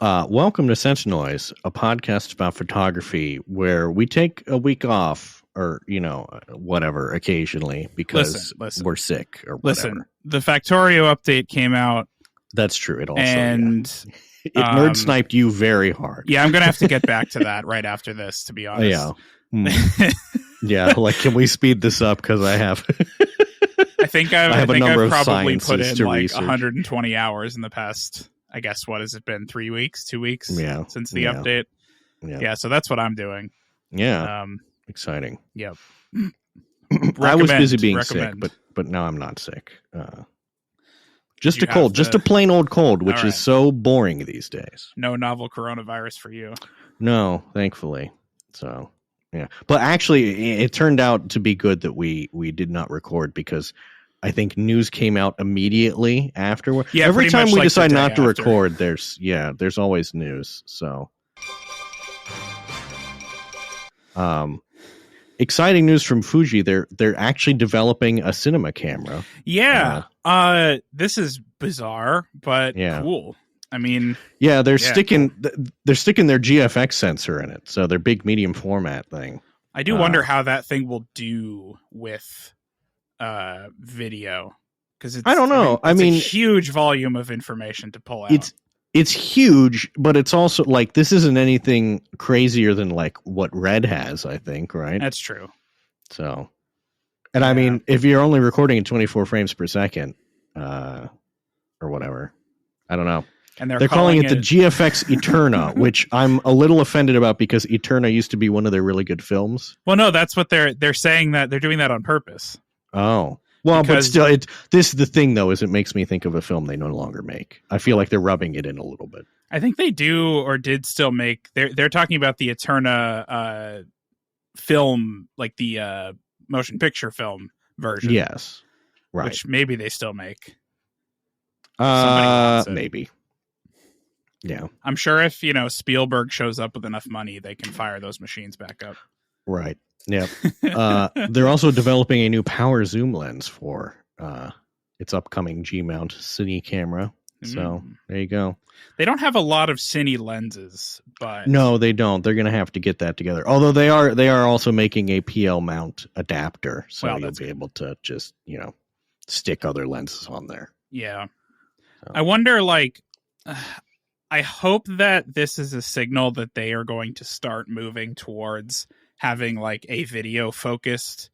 Welcome to Sentinels, a podcast about photography where we take a week off or, whatever occasionally because we're sick or whatever. Listen, the Factorio update came out. That's true. It also, it nerd sniped you very hard. Yeah, I'm going to have to get back to that right after this, to be honest. Yeah. Yeah, can we speed this up? Because I have... I think I've probably put in like research. 120 hours in the past... I guess, what has it been? 3 weeks, 2 weeks since the update? Yeah, so that's what I'm doing. Yeah. Exciting. Yep. I was busy being sick, but now I'm not sick. Just a cold, just a plain old cold, which is so boring these days. No novel coronavirus for you. No, thankfully. So, yeah. But actually, it turned out to be good that we did not record because I think news came out immediately afterward. Yeah, every time we decide not to after. record, there's always news. So, exciting news from Fuji. They're actually developing a cinema camera. Yeah. This is bizarre, but cool. I mean, they're sticking their GFX sensor in it. So their big medium format thing. I do wonder how that thing will do with video, because I don't know. I mean, a huge volume of information to pull out. It's huge, but it's also like this isn't anything crazier than like what Red has, I think, right? That's true. So, and I mean, if you're only recording at 24 frames per second, or whatever, I don't know. And they're calling it the GFX Eterna, which I'm a little offended about because Eterna used to be one of their really good films. Well, no, that's what they're saying, that they're doing that on purpose. Oh, well, but still, this is the thing, though, is it makes me think of a film they no longer make. I feel like they're rubbing it in a little bit. I think they do or did still make. They're talking about the Eterna film, like the motion picture film version. Yes, right. Which maybe they still make. Maybe. Yeah, I'm sure if Spielberg shows up with enough money, they can fire those machines back up. Right. Yeah. They're also developing a new power zoom lens for its upcoming G-mount cine camera. So there you go. They don't have a lot of cine lenses, but no, they don't. They're going to have to get that together. Although they are also making a PL mount adapter, so you'll be able to just stick other lenses on there. Yeah. So. I wonder, I hope that this is a signal that they are going to start moving towards having like a video focused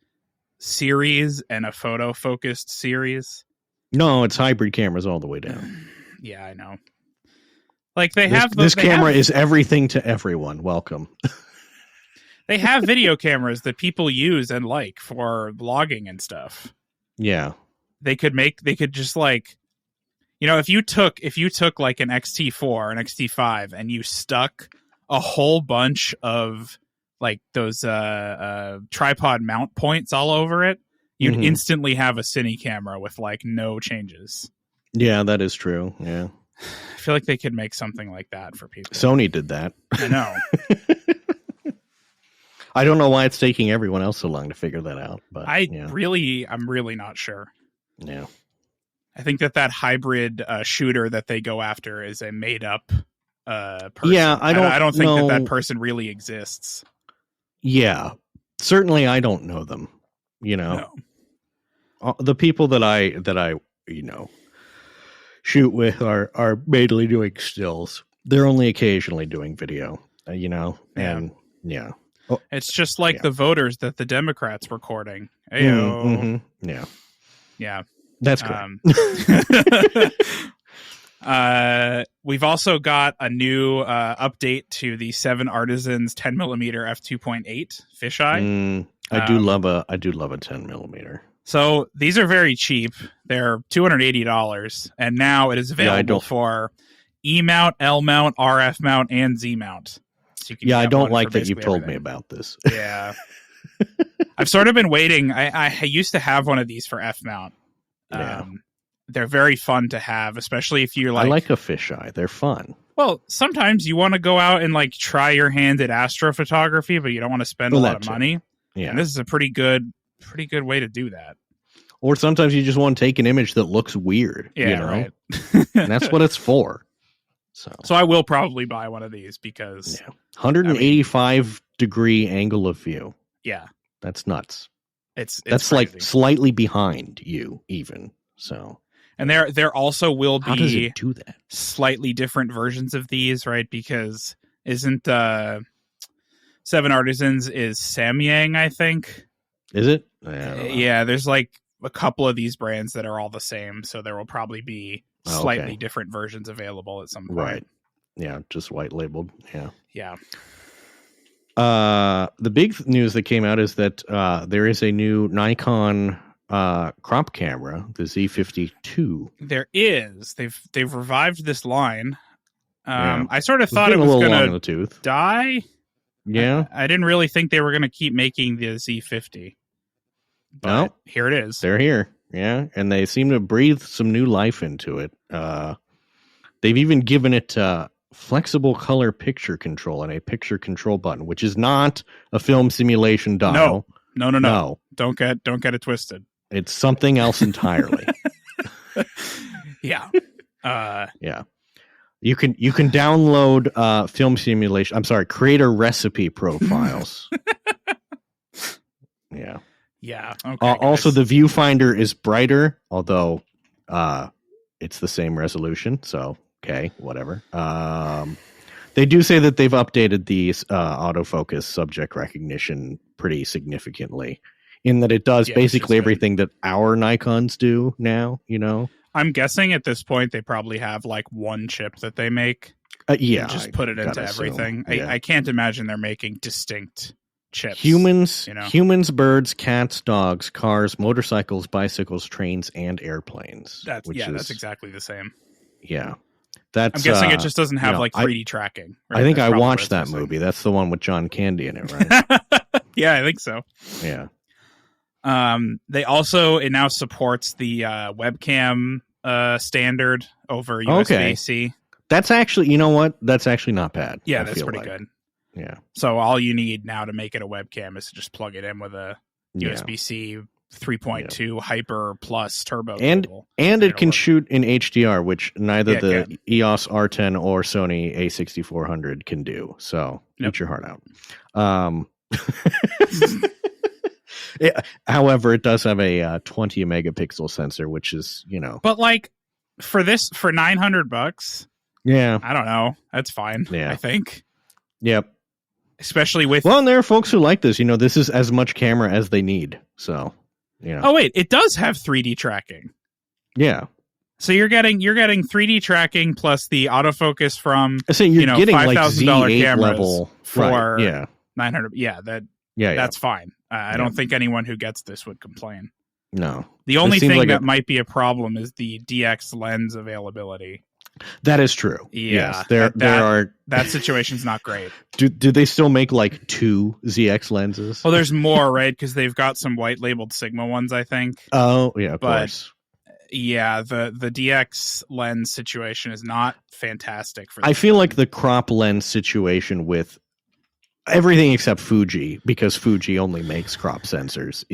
series and a photo focused series. No, it's hybrid cameras all the way down. Yeah, I know. Like this camera is everything to everyone. Welcome. They have video cameras that people use and like for vlogging and stuff. Yeah. They could just like, if you took like an XT4, an XT5 and you stuck a whole bunch of like those tripod mount points all over it, you'd instantly have a cine camera with like no changes. Yeah, that is true. Yeah. I feel like they could make something like that for people. Sony did that. I know. I don't know why it's taking everyone else so long to figure that out, but I'm really not sure. Yeah. I think that hybrid shooter that they go after is a made up person. Yeah, I don't think that person really exists. Yeah, certainly I don't know them. No. The people that I shoot with are mainly doing stills. They're only occasionally doing video. And yeah. Oh, it's just like the voters that the Democrats were courting. Yeah. Yeah. That's great. We've also got a new update to the 7 Artisans 10mm f2.8 fisheye. I do love a 10mm. So these are very cheap. They're $280, and now it is available for E mount, L mount, RF mount, and Z mount. So I don't like that you've told me about this. Yeah, I've sort of been waiting. I used to have one of these for F mount. Yeah. They're very fun to have, especially if you're like... I like a fisheye. They're fun. Well, sometimes you want to go out and like try your hand at astrophotography, but you don't want to spend a lot of money. Yeah. And this is a pretty good way to do that. Or sometimes you just want to take an image that looks weird. Yeah, right. And that's what it's for. So I will probably buy one of these because 185 degree angle of view. Yeah, that's nuts. It's that's crazy. Like slightly behind you, even so. And there also will How does be it do that? Slightly different versions of these, right? Because isn't Seven Artisans is Samyang, I think. Is it? Yeah, there's like a couple of these brands that are all the same, so there will probably be slightly different versions available at some point. Right. Yeah, just white labeled. Yeah. Yeah. The big news that came out is that there is a new Nikon crop camera, the Z52. There is. They've revived this line. I sort of thought it was going to die. Yeah. I didn't really think they were going to keep making the Z50. But here it is. They're here. Yeah. And they seem to breathe some new life into it. They've even given it flexible color picture control and a picture control button, which is not a film simulation dial. No. Don't get it twisted. It's something else entirely. Yeah. Yeah. You can download film simulation. I'm sorry, creator recipe profiles. Yeah. Yeah. Okay. Also, the viewfinder is brighter, although it's the same resolution. So, okay, whatever. They do say that they've updated the autofocus subject recognition pretty significantly, in that it does basically everything that our Nikons do now, you know? I'm guessing at this point they probably have like one chip that they make. Just put it into everything. Yeah. I can't imagine they're making distinct chips. Humans, birds, cats, dogs, cars, motorcycles, bicycles, trains, and airplanes. That's exactly the same. Yeah. I'm guessing it just doesn't have like 3D tracking. Right? I think I watched that movie. That's the one with John Candy in it, right? Yeah, I think so. Yeah. It now supports the webcam standard over USB-C. That's actually, you know what? That's actually not bad. Yeah, that's pretty good. Yeah. So all you need now to make it a webcam is to just plug it in with a USB-C 3.2 Hyper Plus Turbo cable. And it can shoot in HDR, which neither the EOS R10 or Sony A6400 can do. So eat your heart out. However, it does have a 20 megapixel sensor, which is, But like for $900, yeah, I don't know. That's fine. Yeah, I think. Yep. Especially with and there are folks who like this. This is as much camera as they need. So, Oh wait, it does have 3D tracking. Yeah. So you're getting 3D tracking plus the autofocus from you're getting $5,000 like cameras level for right. $900. Yeah, that's fine. I don't think anyone who gets this would complain. No. The only thing that might be a problem is the DX lens availability. That is true. Yeah, yes, there are. That situation's not great. Do they still make like 2 ZX lenses? Well, there's more, right? Because they've got some white labeled Sigma ones, I think. Oh yeah, of course. Yeah, the DX lens situation is not fantastic for. I feel like the crop lens situation with everything except Fuji, because Fuji only makes crop sensors,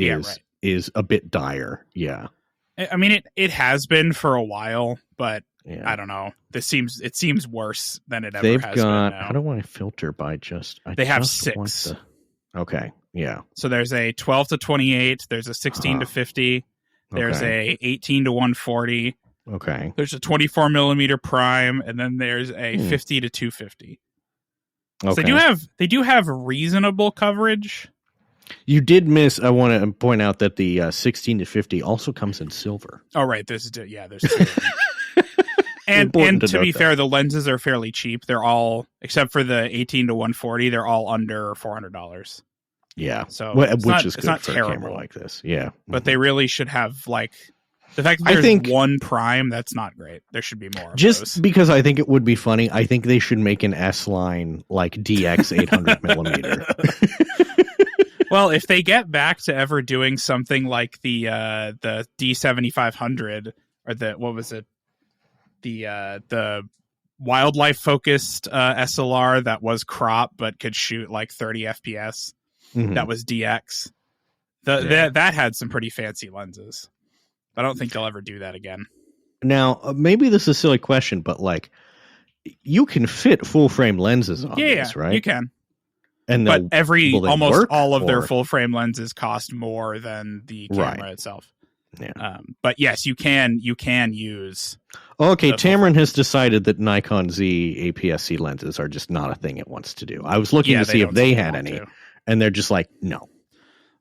is a bit dire. Yeah, I mean it has been for a while, but. Yeah. I don't know. It seems worse than it ever has been now. How do I filter by just... They have 6. Okay, yeah. So there's a 12 to 28. There's a 16 to 50. There's a 18 to 140. Okay. There's a 24 millimeter prime, and then there's a 50 to 250. Okay. So they do have reasonable coverage. You did miss. I want to point out that the 16 to 50 also comes in silver. Oh right, there's 2 of them. And to be fair, the lenses are fairly cheap. They're all, except for the 18 to 140, they're all under $400. Yeah, so which is good for a camera like this. Yeah, but they really should have the fact that there's one prime. That's not great. There should be more. Just because I think it would be funny. I think they should make an S line like DX 800 millimeter. Well, if they get back to ever doing something like the D7500 or the wildlife focused SLR that was crop but could shoot like 30 FPS. That was DX. That had some pretty fancy lenses. I don't think they'll ever do that again. Now, maybe this is a silly question, but you can fit full frame lenses on these, right? You can. And but almost all of their or? full frame lenses cost more than the camera itself. Yeah. But yes, you can use. Okay, Tamron has decided that Nikon Z APS-C lenses are just not a thing it wants to do. I was looking to see if they had any, and they're just like, no.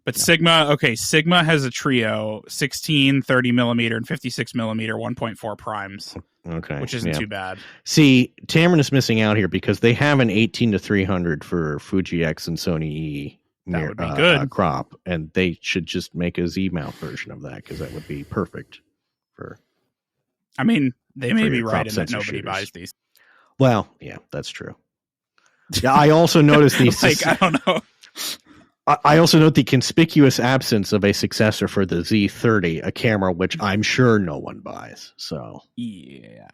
But no. Sigma has a trio, 16, 30 millimeter, and 56 millimeter 1.4 primes. Okay, which isn't too bad. See, Tamron is missing out here because they have an 18-300 for Fuji X and Sony E. That would be good. Crop, and they should just make a Z mount version of that because that would be perfect for. I mean, they may be right in that nobody buys these. Well, yeah, that's true. Yeah, I also noticed these. I don't know. I also note the conspicuous absence of a successor for the Z30, a camera which I'm sure no one buys. So yeah.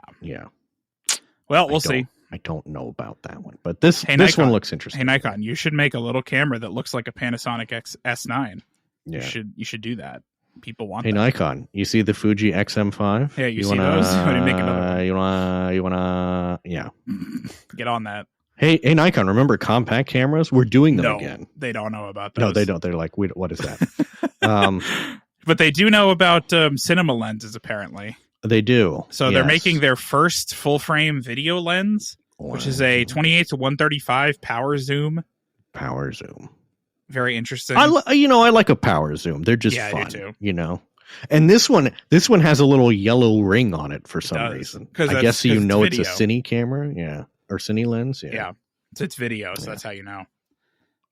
Well, we'll see. I don't know about that one, but this one looks interesting. Hey, Nikon, you should make a little camera that looks like a Panasonic S9. Yeah, you should do that. People want. Hey, that. Nikon, you see the Fuji XM5? Yeah, you see those? When you make another one? You wanna? Yeah. Get on that. Hey, Nikon, remember compact cameras? We're doing them again. They don't know about those. No, they don't. They're like, what is that? But they do know about cinema lenses, apparently. They do. So they're making their first full-frame video lens, which is a 28-135 power zoom. Power zoom. Very interesting. I like a power zoom. They're just fun. I do too. And this one has a little yellow ring on it for some reason. I guess it's a cine camera. Yeah. Or cine lens, yeah. So it's video, so that's how you know.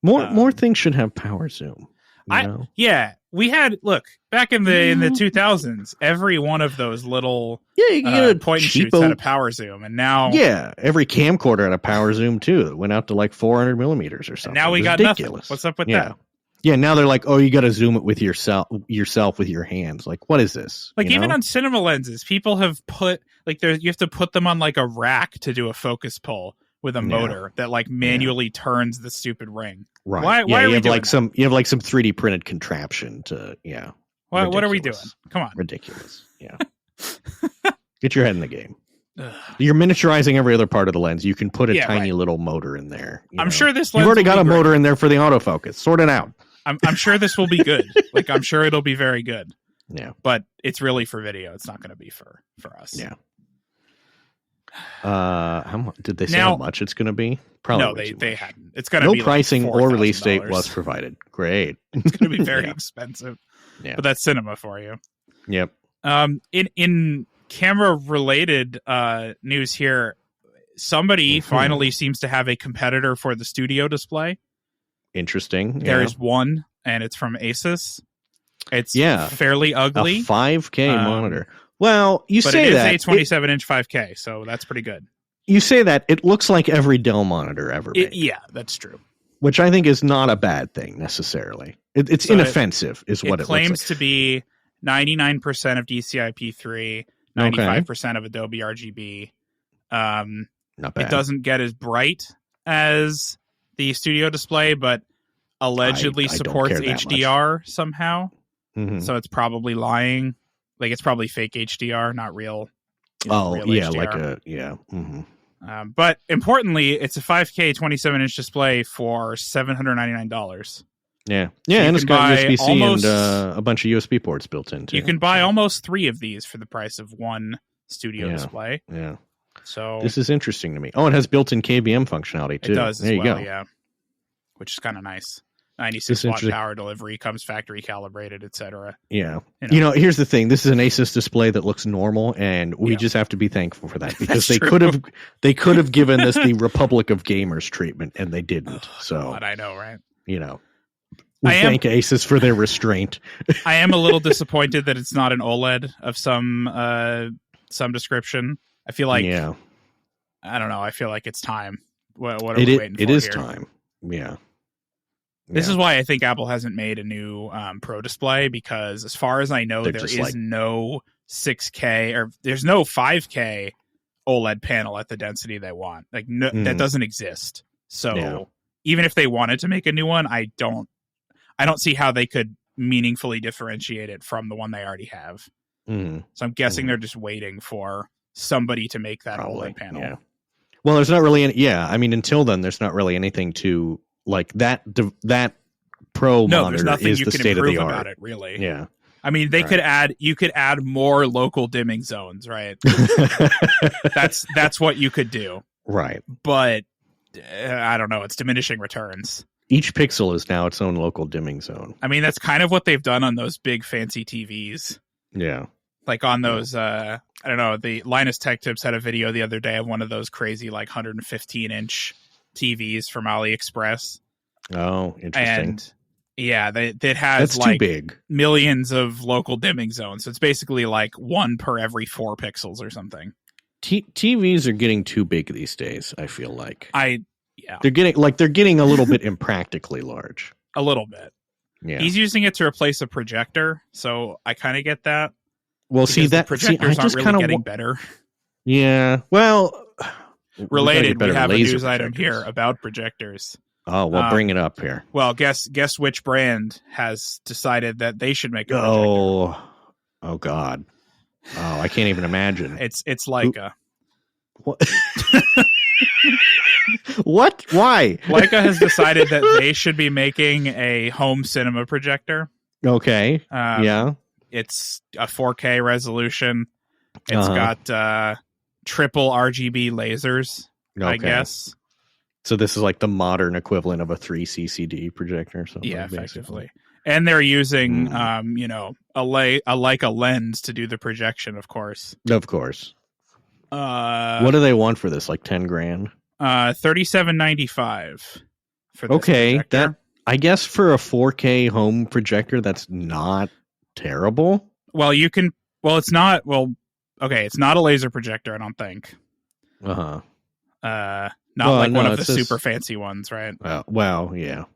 More things should have power zoom. We had back in the 2000s. Every one of those little point and shoots had a power zoom, and now every camcorder had a power zoom too. That went out to like 400 millimeters or something. And now we got nothing. What's up with that? Yeah, now they're like, oh, you got to zoom it with yourself with your hands. Like, what is this? Even on cinema lenses, people have put you have to put them on like a rack to do a focus pull with a motor that manually turns the stupid ring. Right. Why are we doing some 3D printed contraption to What are we doing? Come on. Ridiculous. Yeah. Get your head in the game. You're miniaturizing every other part of the lens. You can put a tiny little motor in there. I'm sure this lens you've already got a motor in there for the autofocus. Sort it out. I'm sure this will be good. I'm sure it'll be very good. Yeah. But it's really for video. It's not going to be for us. Yeah. Did they say how much it's going to be? Probably. No, they hadn't. It's going to be pricing or release date was provided. Great. It's going to be very expensive. Yeah. But that's cinema for you. Yep. In camera related news here, somebody finally seems to have a competitor for the studio display. Interesting. There is one, and it's from Asus. It's fairly ugly. A 5K monitor. Well, but say that. It is a 27-inch 5K, so that's pretty good. You say that. It looks like every Dell monitor ever made. Yeah, that's true. Which I think is not a bad thing, necessarily. It's inoffensive, is what it claims looks like. To be 99% of DCI-P3, 95% of Adobe RGB. Not bad. It doesn't get as bright as the studio display, but allegedly supports HDR somehow. Mm-hmm. So it's probably lying. It's probably fake HDR, not real. Real HDR. Mm-hmm. But importantly, it's a 5K 27-inch display for $799. Yeah, and it's got USB-C and a bunch of USB ports built in too. You can buy almost 3 of these for the price of one studio display. Yeah. So this is interesting to me. Oh, it has built-in KVM functionality too. It does. There you go. Yeah, which is kind of nice. 96-watt power delivery, comes factory calibrated, etc. Yeah. Here's the thing. This is an Asus display that looks normal, and we just have to be thankful for that because they could have given this the Republic of Gamers treatment, and they didn't. So God, I know, right? We thank Asus for their restraint. I am a little disappointed that it's not an OLED of some description. I feel like I don't know. I feel like it's time. What are we waiting for? It is time. Yeah. This is why I think Apple hasn't made a new Pro display, because as far as I know, there is no 6K or there's no 5K OLED panel at the density they want. That doesn't exist. So even if they wanted to make a new one, I don't see how they could meaningfully differentiate it from the one they already have. So I'm guessing they're just waiting for somebody to make that OLED panel. Yeah. Well, there's not really any. Yeah, I mean, until then, there's not really anything to like that. That pro No, monitor there's nothing is you the can state of improve the about art. it, really. Yeah. I mean, they could add. You could add more local dimming zones, right? That's what you could do. Right. But I don't know. It's diminishing returns. Each pixel is now its own local dimming zone. I mean, that's kind of what they've done on those big fancy TVs. Yeah. Like on those, I don't know, the Linus Tech Tips had a video the other day of one of those crazy, like 115-inch TVs from AliExpress. Oh, interesting. And yeah, it has that's like too big. Millions of local dimming zones. So it's basically like one per every 4 pixels or something. TVs are getting too big these days, I feel like. Yeah. They're getting a little bit impractically large. A little bit. Yeah. He's using it to replace a projector, so I kind of get that. Well, see that projectors aren't really getting better. Yeah. Well, related, we have a news item here about projectors. Oh, well, bring it up here. Well, guess which brand has decided that they should make a projector. Oh God. Oh, I can't even imagine. It's Leica. What? What? Why? Leica has decided that they should be making a home cinema projector. Okay. Yeah. It's a 4K resolution. It's got triple RGB lasers, I guess. So this is like the modern equivalent of a 3CCD projector or something. Yeah, effectively. And they're using, a Leica lens to do the projection, of course. Of course. What do they want for this? Like 10 grand? $37.95 for this Okay, projector. that I guess for a 4K home projector, that's not terrible. Well, it's not. Well, okay, it's not a laser projector, I don't think. Not one of the super fancy ones, right? Well, yeah.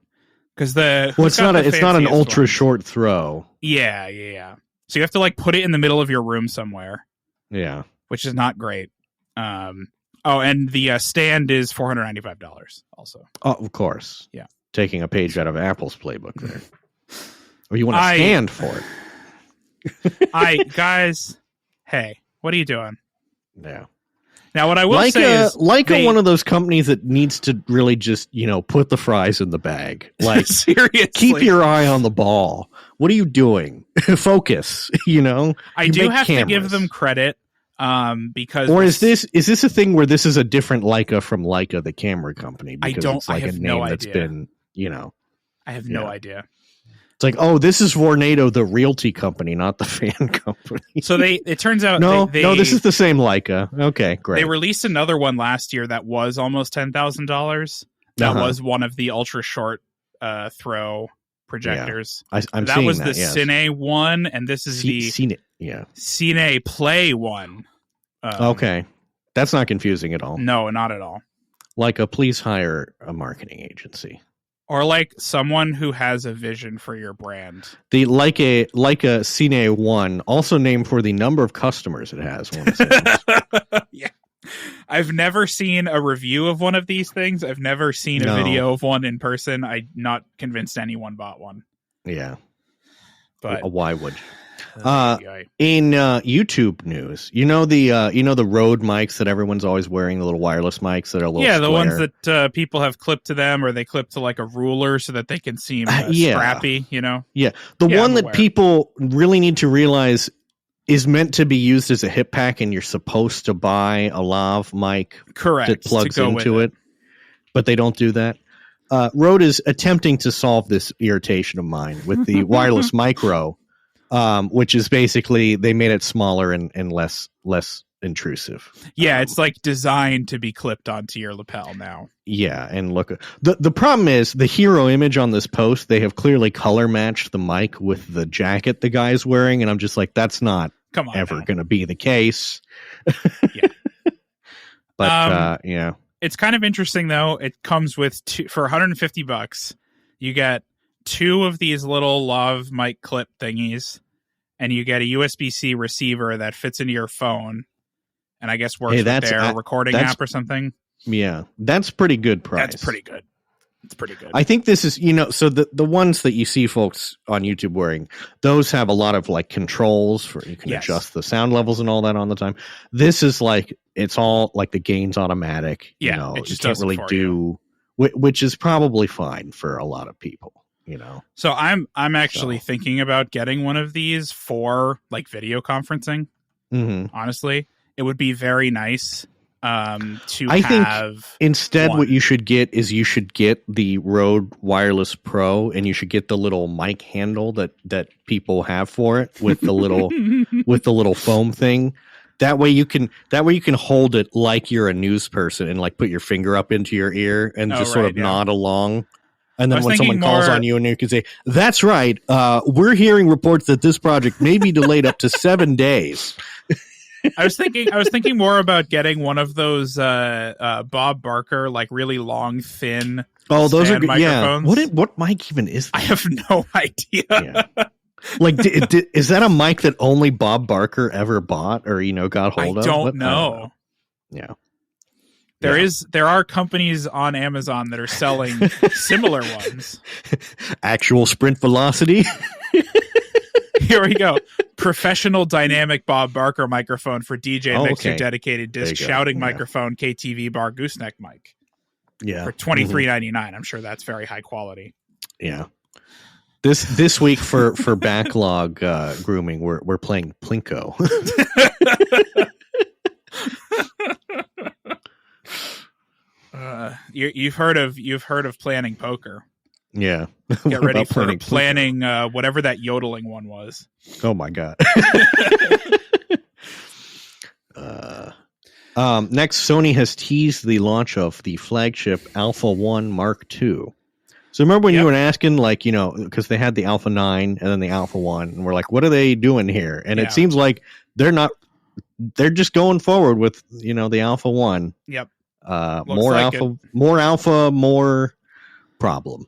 Because it's not an ultra short throw. Yeah. So you have to like put it in the middle of your room somewhere. Yeah, which is not great. And the stand is $495 also. Oh, of course. Yeah. Taking a page out of Apple's playbook there. Or you want a stand for it. Guys, hey, what are you doing? Yeah. Now, what I will say is... Leica, one of those companies that needs to really just, put the fries in the bag. Like, seriously. Keep your eye on the ball. What are you doing? Focus, I do have to give them credit. Because is this a thing where this is a different Leica from Leica, the camera company? Because I have no idea. That's been, I have no idea. It's like, oh, this is Vornado, the realty company, not the fan company. So it turns out no, this is the same Leica. Okay, great. They released another one last year that was almost $10,000. That was one of the ultra short throw projectors. Yeah. I'm that seeing was that, the Cine one, and this is the Cine Play one. Okay, that's not confusing at all. No, not at all. Leica, please hire a marketing agency. Or like someone who has a vision for your brand. The Leica Cine 1, also named for the number of customers it has. Yeah. I've never seen a review of one of these things. I've never seen a video of one in person. I'm not convinced anyone bought one. Yeah. But why would you? In YouTube news, the Rode mics that everyone's always wearing, the little wireless mics that are a little the ones that people have clipped to them, or they clip to like a ruler so that they can seem scrappy, Yeah, one that people really need to realize is meant to be used as a hip pack, and you're supposed to buy a lav mic that plugs into it, but they don't do that. Rode is attempting to solve this irritation of mine with the wireless micro. Which is basically they made it smaller and less intrusive. Yeah, it's like designed to be clipped onto your lapel now. Yeah, and look, the problem is the hero image on this post, they have clearly color matched the mic with the jacket the guy's wearing, and I'm just like, that's not ever going to be the case. Yeah. But yeah. It's kind of interesting though. It comes with for $150. You get 2 of these little lav mic clip thingies, and you get a USB-C receiver that fits into your phone, and I guess works with their recording app or something. Yeah, that's pretty good price. That's pretty good. It's pretty good. I think this is, so the ones that you see folks on YouTube wearing, those have a lot of like controls for you can adjust the sound levels and all that on the time. This is like it's all like the gain's automatic. Yeah, it just you can't really do, which is probably fine for a lot of people. So I'm actually thinking about getting one of these for like video conferencing. Mm-hmm. Honestly, it would be very nice. I think instead what you should get is you should get the Rode Wireless Pro, and you should get the little mic handle that people have for it with the little with the little foam thing. That way you can hold it like you're a news person and like put your finger up into your ear and just sort of nod along. And then when someone calls on you and you can say, "That's right, we're hearing reports that this project may be delayed up to 7 days." I was thinking more about getting one of those Bob Barker, like really long, thin. Oh, those are good. Microphones. Yeah. What mic even is that? I have no idea. Yeah. Like, is that a mic that only Bob Barker ever bought or got hold of? I don't know. Yeah. There are companies on Amazon that are selling similar ones. Actual sprint velocity. Here we go. Professional dynamic Bob Barker microphone for DJ mixer dedicated disc shouting microphone KTV bar gooseneck mic. Yeah. For $23.99. I'm sure that's very high quality. Yeah. This week for backlog grooming, we're playing Plinko. You've heard of planning poker. Yeah. Get ready for planning whatever that yodeling one was. Oh my god. Next, Sony has teased the launch of the flagship Alpha 1 Mark II. So remember when you were asking, like, because they had the Alpha 9 and then the Alpha 1, and we're like, what are they doing here? And it seems like they're just going forward with, the Alpha 1. Yep. More alpha, more problem.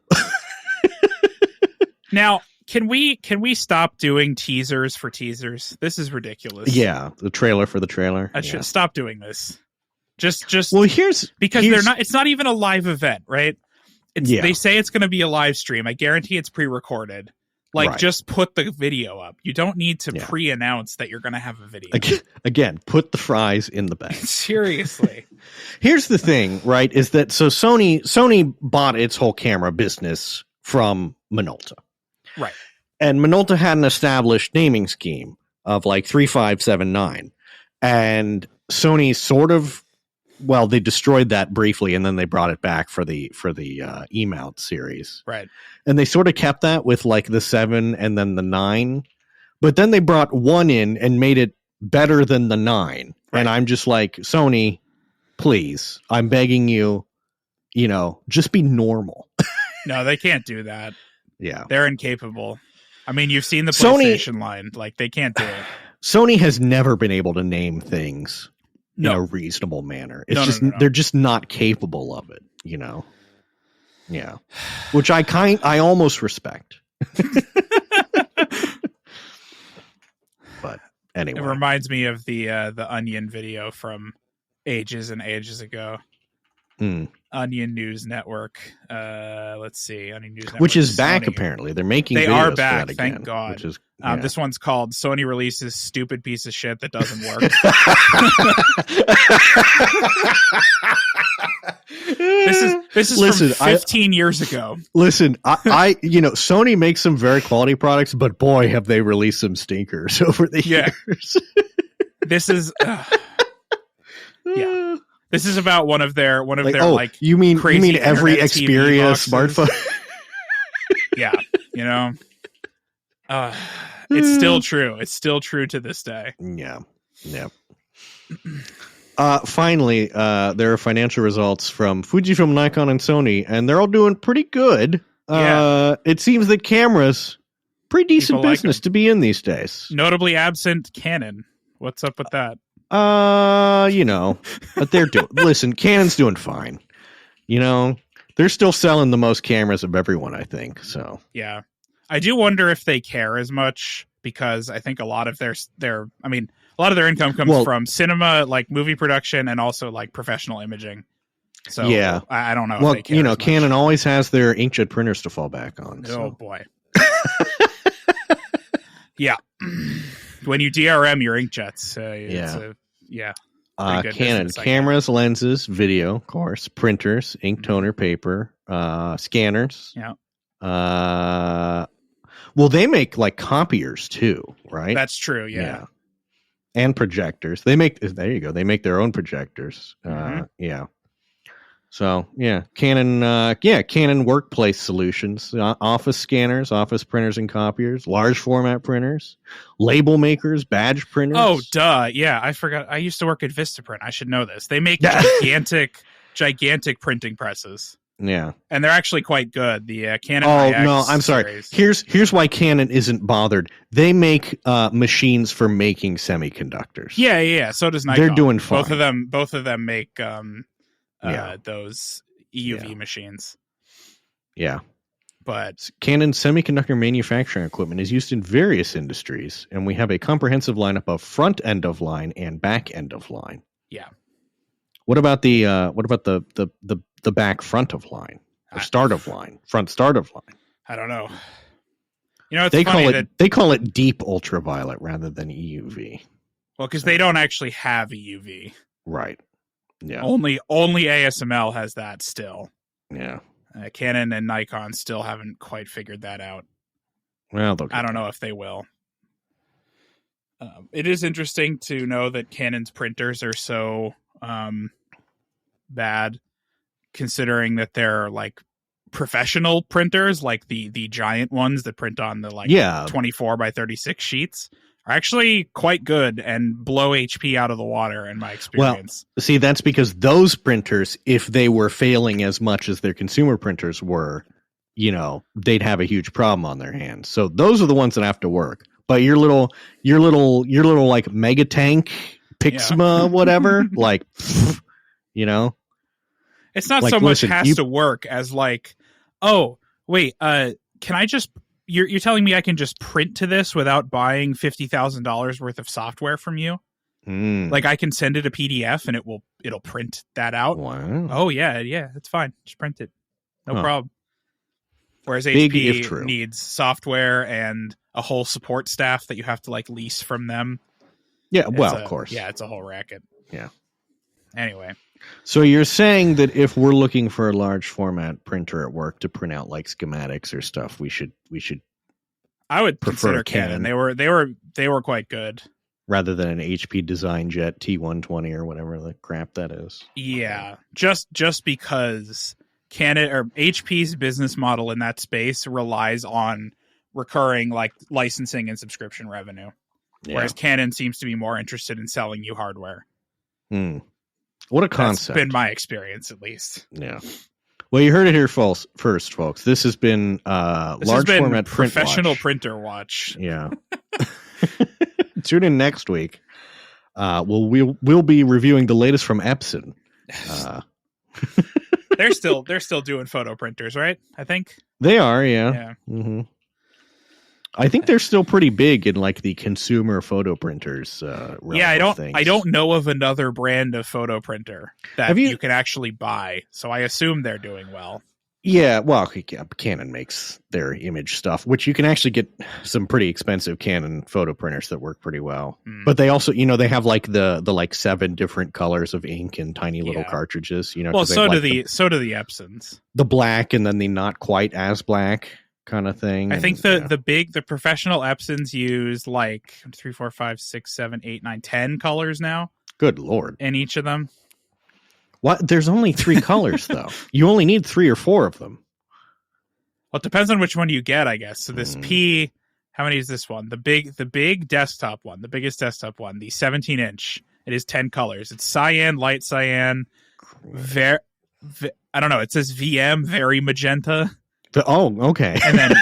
Now, can we stop doing teasers for teasers? This is ridiculous. Yeah, the trailer for the trailer. I should stop doing this. Just well, because it's not even a live event, right? They say it's going to be a live stream. I guarantee it's pre-recorded. Like, just put the video up. You don't need to pre-announce that you're going to have a video. Again, put the fries in the bag. Seriously. Here's the thing, right? Is that so Sony bought its whole camera business from Minolta. Right. And Minolta had an established naming scheme of like 3579. And Sony sort of, they destroyed that briefly and then they brought it back for the E-mount series. Right. And they sort of kept that with like the 7 and then the 9. But then they brought 1 in and made it better than the 9. Right. And I'm just like, Sony, please, I'm begging you, just be normal. No, they can't do that. Yeah. They're incapable. I mean, you've seen the PlayStation line. Like, they can't do it. Sony has never been able to name things in a reasonable manner. It's they're just not capable of it, Yeah. Which I almost respect. But anyway. It reminds me of the Onion video from ages and ages ago. Onion News Network. Let's see. Onion News Network. Which is back, Sony. Apparently. They're making They videos are for back, that again, thank God. Which is, this one's called Sony Releases Stupid Piece of Shit That Doesn't Work. This is from 15 years ago. Listen, I Sony makes some very quality products, but boy, have they released some stinkers over the years. This is This is about one of their you mean every Xperia smartphone? Yeah, it's still true. It's still true to this day. Yeah. Finally, there are financial results from Fujifilm, Nikon, and Sony, and they're all doing pretty good. It seems that cameras, pretty decent business to be in these days. Notably absent Canon. What's up with that? But they're doing. Listen, Canon's doing fine. They're still selling the most cameras of everyone, I think. So yeah, I do wonder if they care as much because I think a lot of their income comes from cinema, like movie production, and also like professional imaging. So Yeah. I don't know. Well, if they care as much. Canon always has their inkjet printers to fall back on. Oh So. boy. Yeah. When you DRM your inkjets, pretty good Canon business, cameras, lenses, video, of course, printers, ink toner, paper, scanners. Yeah. Well, they make like copiers too, right? That's true. Yeah. And projectors. There you go. They make their own projectors. Yeah. So Canon workplace solutions, office scanners, office printers and copiers, large format printers, label makers, badge printers. Oh, duh. Yeah, I forgot. I used to work at Vistaprint. I should know this. They make gigantic printing presses. Yeah, and they're actually quite good. The Canon. Oh IX no, I'm sorry. series. Here's why Canon isn't bothered. They make machines for making semiconductors. Yeah. So does Nikon. They're doing fine. Both of them make those EUV machines. Yeah. But Canon semiconductor manufacturing equipment is used in various industries, and we have a comprehensive lineup of front end of line and back end of line. Yeah. What about the back front of line or start of line? Front start of line. I don't know. You know, it's they call it deep ultraviolet rather than EUV. Well, because they don't actually have EUV. Right. Yeah. Only ASML has that still. Yeah. Canon and Nikon still haven't quite figured that out. Well, I don't know if they will. It is interesting to know that Canon's printers are so bad, considering that they're like professional printers, like the giant ones that print on the 24 by 36 sheets. Are actually quite good and blow HP out of the water in my experience. Well, see, that's because those printers, if they were failing as much as their consumer printers were, they'd have a huge problem on their hands. So those are the ones that have to work. But your little like mega tank Pixma, whatever, it's not like, so much has to work as like, oh wait, can I just? You're telling me I can just print to this without buying $50,000 worth of software from you? Like I can send it a PDF and it'll print that out. Wow. Oh yeah, it's fine. Just print it, no problem. Whereas HP needs software and a whole support staff that you have to like lease from them. Yeah, of course. Yeah, it's a whole racket. Yeah. Anyway. So you're saying that if we're looking for a large format printer at work to print out like schematics or stuff, we should I would prefer consider Canon. They were quite good. Rather than an HP DesignJet T120 or whatever the crap that is. Yeah. Just because Canon or HP's business model in that space relies on recurring like licensing and subscription revenue. Yeah. Whereas Canon seems to be more interested in selling you hardware. What a concept. That's been my experience, at least. Yeah. Well, you heard it here first, folks. This has been large format professional printer watch. Yeah. Tune in next week. We'll be reviewing the latest from Epson. They're still doing photo printers, right? I think they are. Yeah. Mm-hmm. I think they're still pretty big in like the consumer photo printers. I don't know of another brand of photo printer that you can actually buy. So I assume they're doing well. Yeah, well, Canon makes their image stuff, which you can actually get some pretty expensive Canon photo printers that work pretty well. But they also, they have like the like 7 different colors of ink and tiny little cartridges. Well, so do the Epsons. The black and then the not quite as black kind of thing. I think the professional Epsons use like 3, 4, 5, 6, 7, 8, 9, 10 colors now. Good Lord. In each of them. What? There's only 3 colors though. You only need 3 or 4 of them. Well, it depends on which one you get, I guess. So this P, how many is this one? The big desktop one, the biggest desktop one, the 17-inch. It is 10 colors. It's cyan, light cyan, I don't know. It says VM, very magenta. Okay. And then,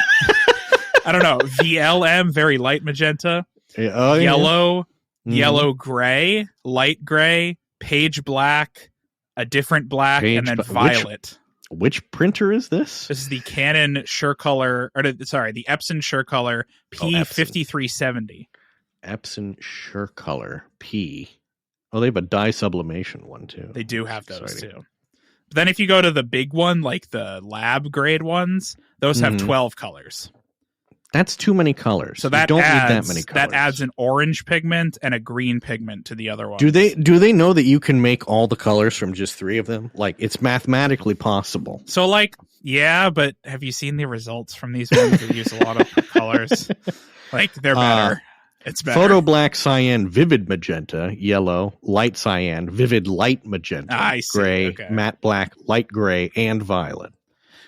I don't know, VLM, very light magenta. Yellow, yellow gray, light gray, page black, a different black, and then violet. Which printer is this? This is the Canon SureColor, the Epson SureColor P5370. Epson SureColor P. Oh, they have a dye sublimation one too. They do have those too. But then if you go to the big one, like the lab grade ones, those have 12 colors. That's too many colors. So that you don't adds, need that many colors. That adds an orange pigment and a green pigment to the other ones. Do they know that you can make all the colors from just 3 of them? Like, it's mathematically possible. So, like, yeah, but have you seen the results from these ones that use a lot of colors? Like, they're better. It's better. Photo black, cyan, vivid magenta, yellow, light cyan, vivid light magenta, gray, matte black, light gray, and violet.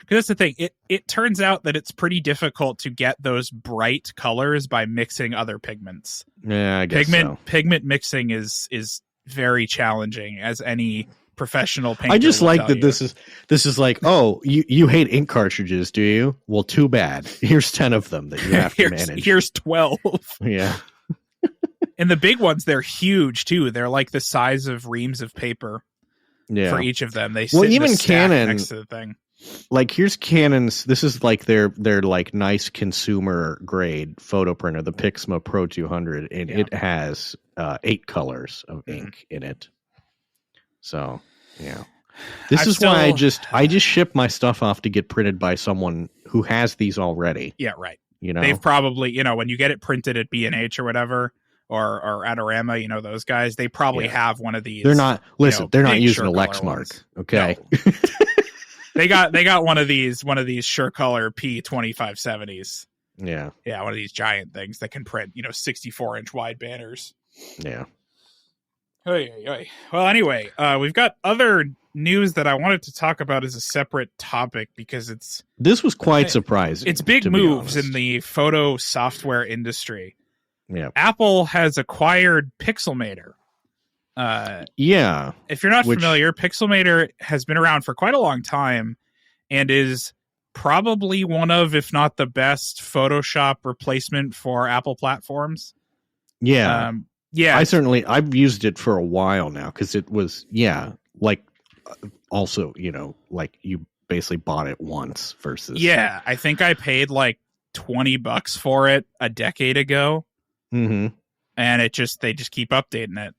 Because that's the thing. It turns out that it's pretty difficult to get those bright colors by mixing other pigments. Yeah, I guess so. Pigment mixing is very challenging, as any professional painter. I just will like tell that you. this is like, oh, you hate ink cartridges, do you? Well, too bad. Here's 10 of them that you have to manage. Here's 12. Yeah. And the big ones, they're huge too. They're like the size of reams of paper. Yeah. For each of them, they sit even in Canon next to the thing. Like, here's Canon's. This is like their like nice consumer grade photo printer, the Pixma Pro 200, and it has 8 colors of ink in it. So, yeah, this is why I just ship my stuff off to get printed by someone who has these already. Yeah, right. You know, they've probably, when you get it printed at B&H or whatever, or Adorama, those guys, they probably have one of these. They're not. Listen, they're not using a Lexmark. Okay. No. They got one of these SureColor P2570s. Yeah. Yeah, one of these giant things that can print, 64-inch wide banners. Yeah. Well, anyway, we've got other news that I wanted to talk about as a separate topic because this was quite surprising. It's big moves in the photo software industry. Yeah. Apple has acquired Pixelmator. If you're not familiar, Pixelmator has been around for quite a long time and is probably one of, if not the best, Photoshop replacement for Apple platforms. Yeah. I've used it for a while now because it was, also, like you basically bought it once versus. Yeah, I think I paid like $20 for it a decade ago. Mm-hmm. And they just keep updating it.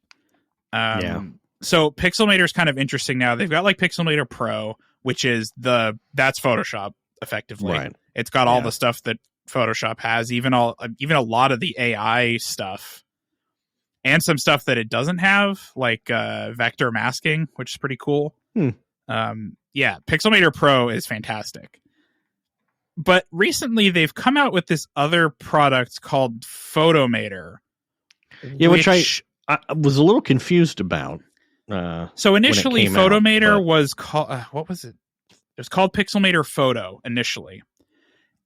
So Pixelmator is kind of interesting now. They've got like Pixelmator Pro, which is that's Photoshop effectively. Right. It's got all the stuff that Photoshop has, even a lot of the AI stuff, and some stuff that it doesn't have, like vector masking, which is pretty cool. Pixelmator Pro is fantastic. But recently they've come out with this other product called Photomator. Yeah, which I was a little confused about. So initially, Photomator was called what was it? It was called Pixelmator Photo initially,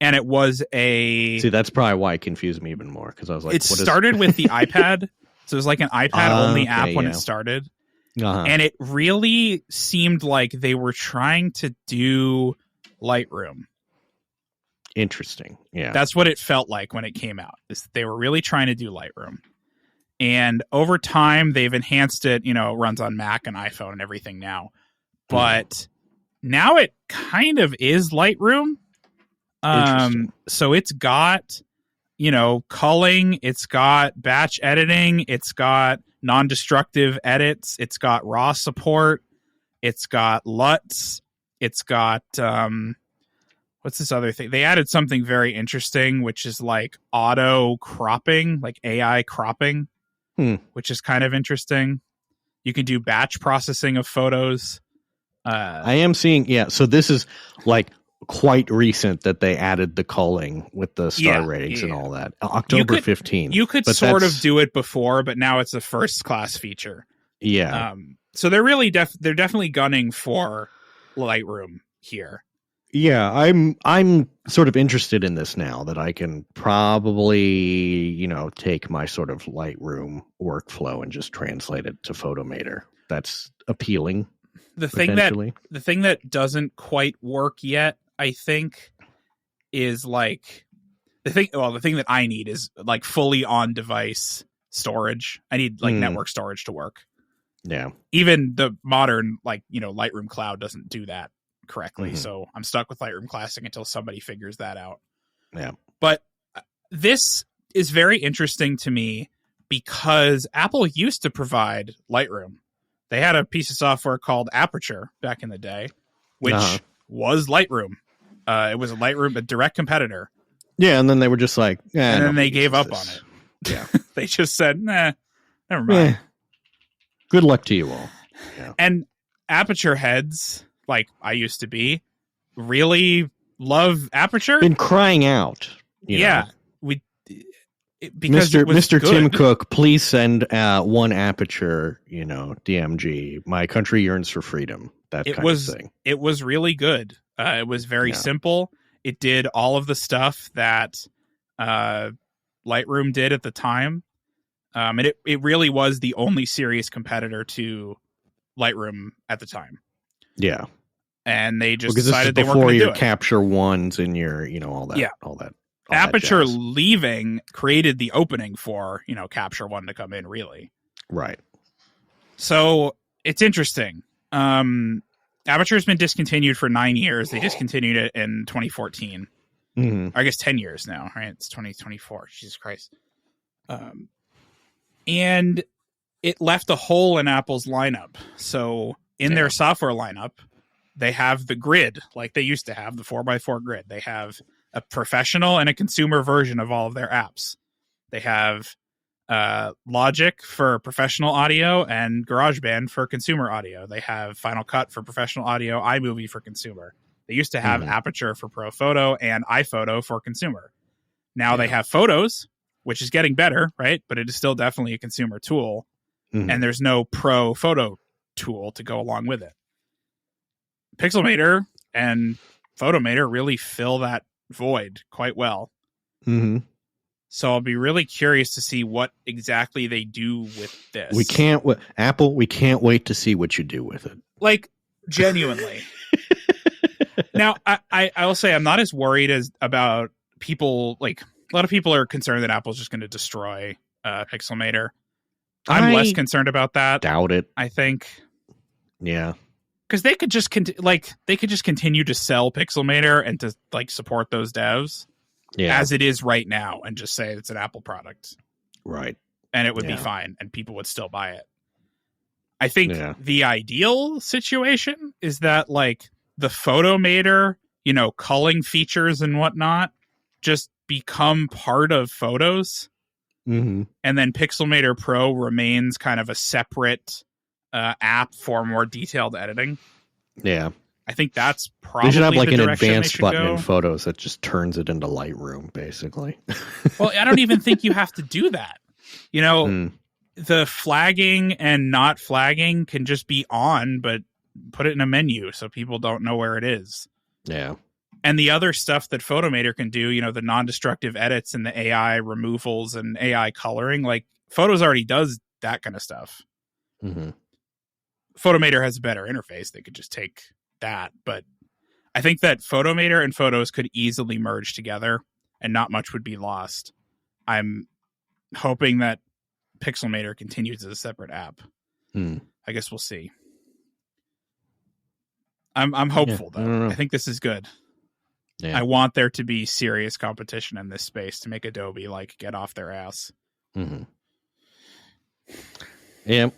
and it was a. See, that's probably why it confused me even more because I was like, it started with the iPad, so it was like an iPad only app when it started, and it really seemed like they were trying to do Lightroom. Interesting. Yeah, that's what it felt like when it came out. They were really trying to do Lightroom. And over time, they've enhanced it. It runs on Mac and iPhone and everything now. But now it kind of is Lightroom. So it's got, culling. It's got batch editing. It's got non-destructive edits. It's got RAW support. It's got LUTs. It's got, what's this other thing? They added something very interesting, which is like auto cropping, like AI cropping. Which is kind of interesting. You can do batch processing of photos. I am seeing, so this is like quite recent that they added the culling with the star ratings and all that. October 15th. You could sort of do it before, but now it's a first class feature. Yeah. So they're really they're definitely gunning for Lightroom here. Yeah, I'm sort of interested in this now that I can probably, take my sort of Lightroom workflow and just translate it to Photomator. That's appealing. The thing that doesn't quite work yet, I think, is like the thing that I need is like fully on device storage. I need like network storage to work. Yeah. Even the modern Lightroom Cloud doesn't do that correctly. So I'm stuck with Lightroom Classic until somebody figures that out. Yeah. But this is very interesting to me because Apple used to provide Lightroom they had a piece of software called Aperture back in the day, which was Lightroom. It was a Lightroom, a direct competitor. Yeah, and then they were just like, and then they gave up on it. Yeah. They just said, nah, never mind. Good luck to you all. Yeah. And Aperture heads, like I used to be, really love Aperture. Been crying out. Because Mr. Tim Cook, please send one Aperture, DMG. My country yearns for freedom. That kind of thing. It was really good. It was very simple. It did all of the stuff that Lightroom did at the time. And it really was the only serious competitor to Lightroom at the time. Yeah. And they just decided they weren't going to do it. Before your Capture Ones and your, all that. Yeah. All that. Aperture leaving created the opening for, Capture One to come in, really. Right. So it's interesting. Aperture's been discontinued for 9 years. They discontinued it in 2014. Mm-hmm. I guess 10 years now, right? It's 2024. Jesus Christ. And it left a hole in Apple's lineup. So in their software lineup, they have the grid, like they used to have, the 4x4 grid. They have a professional and a consumer version of all of their apps. They have Logic for professional audio and GarageBand for consumer audio. They have Final Cut for professional audio, iMovie for consumer. They used to have Aperture for Pro Photo and iPhoto for consumer. Now they have Photos, which is getting better, right? But it is still definitely a consumer tool. Mm-hmm. And there's no Pro Photo tool to go along with it. Pixelmator and Photomator really fill that void quite well. Mm-hmm. So I'll be really curious to see what exactly they do with this. Apple, we can't wait to see what you do with it. Like, genuinely. Now, I will say I'm not as worried about people. Like, a lot of people are concerned that Apple's just going to destroy Pixelmator. I'm less concerned about that. Doubt it. I think. Yeah. Because they could just continue to sell Pixelmator and to support those devs as it is right now, and just say it's an Apple product, right? And it would be fine, and people would still buy it. I think the ideal situation is that the Photomator, culling features and whatnot, just become part of Photos, and then Pixelmator Pro remains kind of a separate app for more detailed editing. Yeah. I think that's probably they should have an advanced button in Photos that just turns it into Lightroom, basically. Well, I don't even think you have to do that. The flagging and not flagging can just be on, but put it in a menu so people don't know where it is. Yeah. And the other stuff that Photomator can do, the non-destructive edits and the AI removals and AI coloring, Photos already does that kind of stuff. Mm-hmm. Photomator has a better interface. They could just take that, but I think that Photomator and Photos could easily merge together and not much would be lost. I'm hoping that Pixelmator continues as a separate app. I guess we'll see. I'm hopeful though. I think this is good. I want there to be serious competition in this space to make Adobe get off their ass. Mm-hmm. Yeah,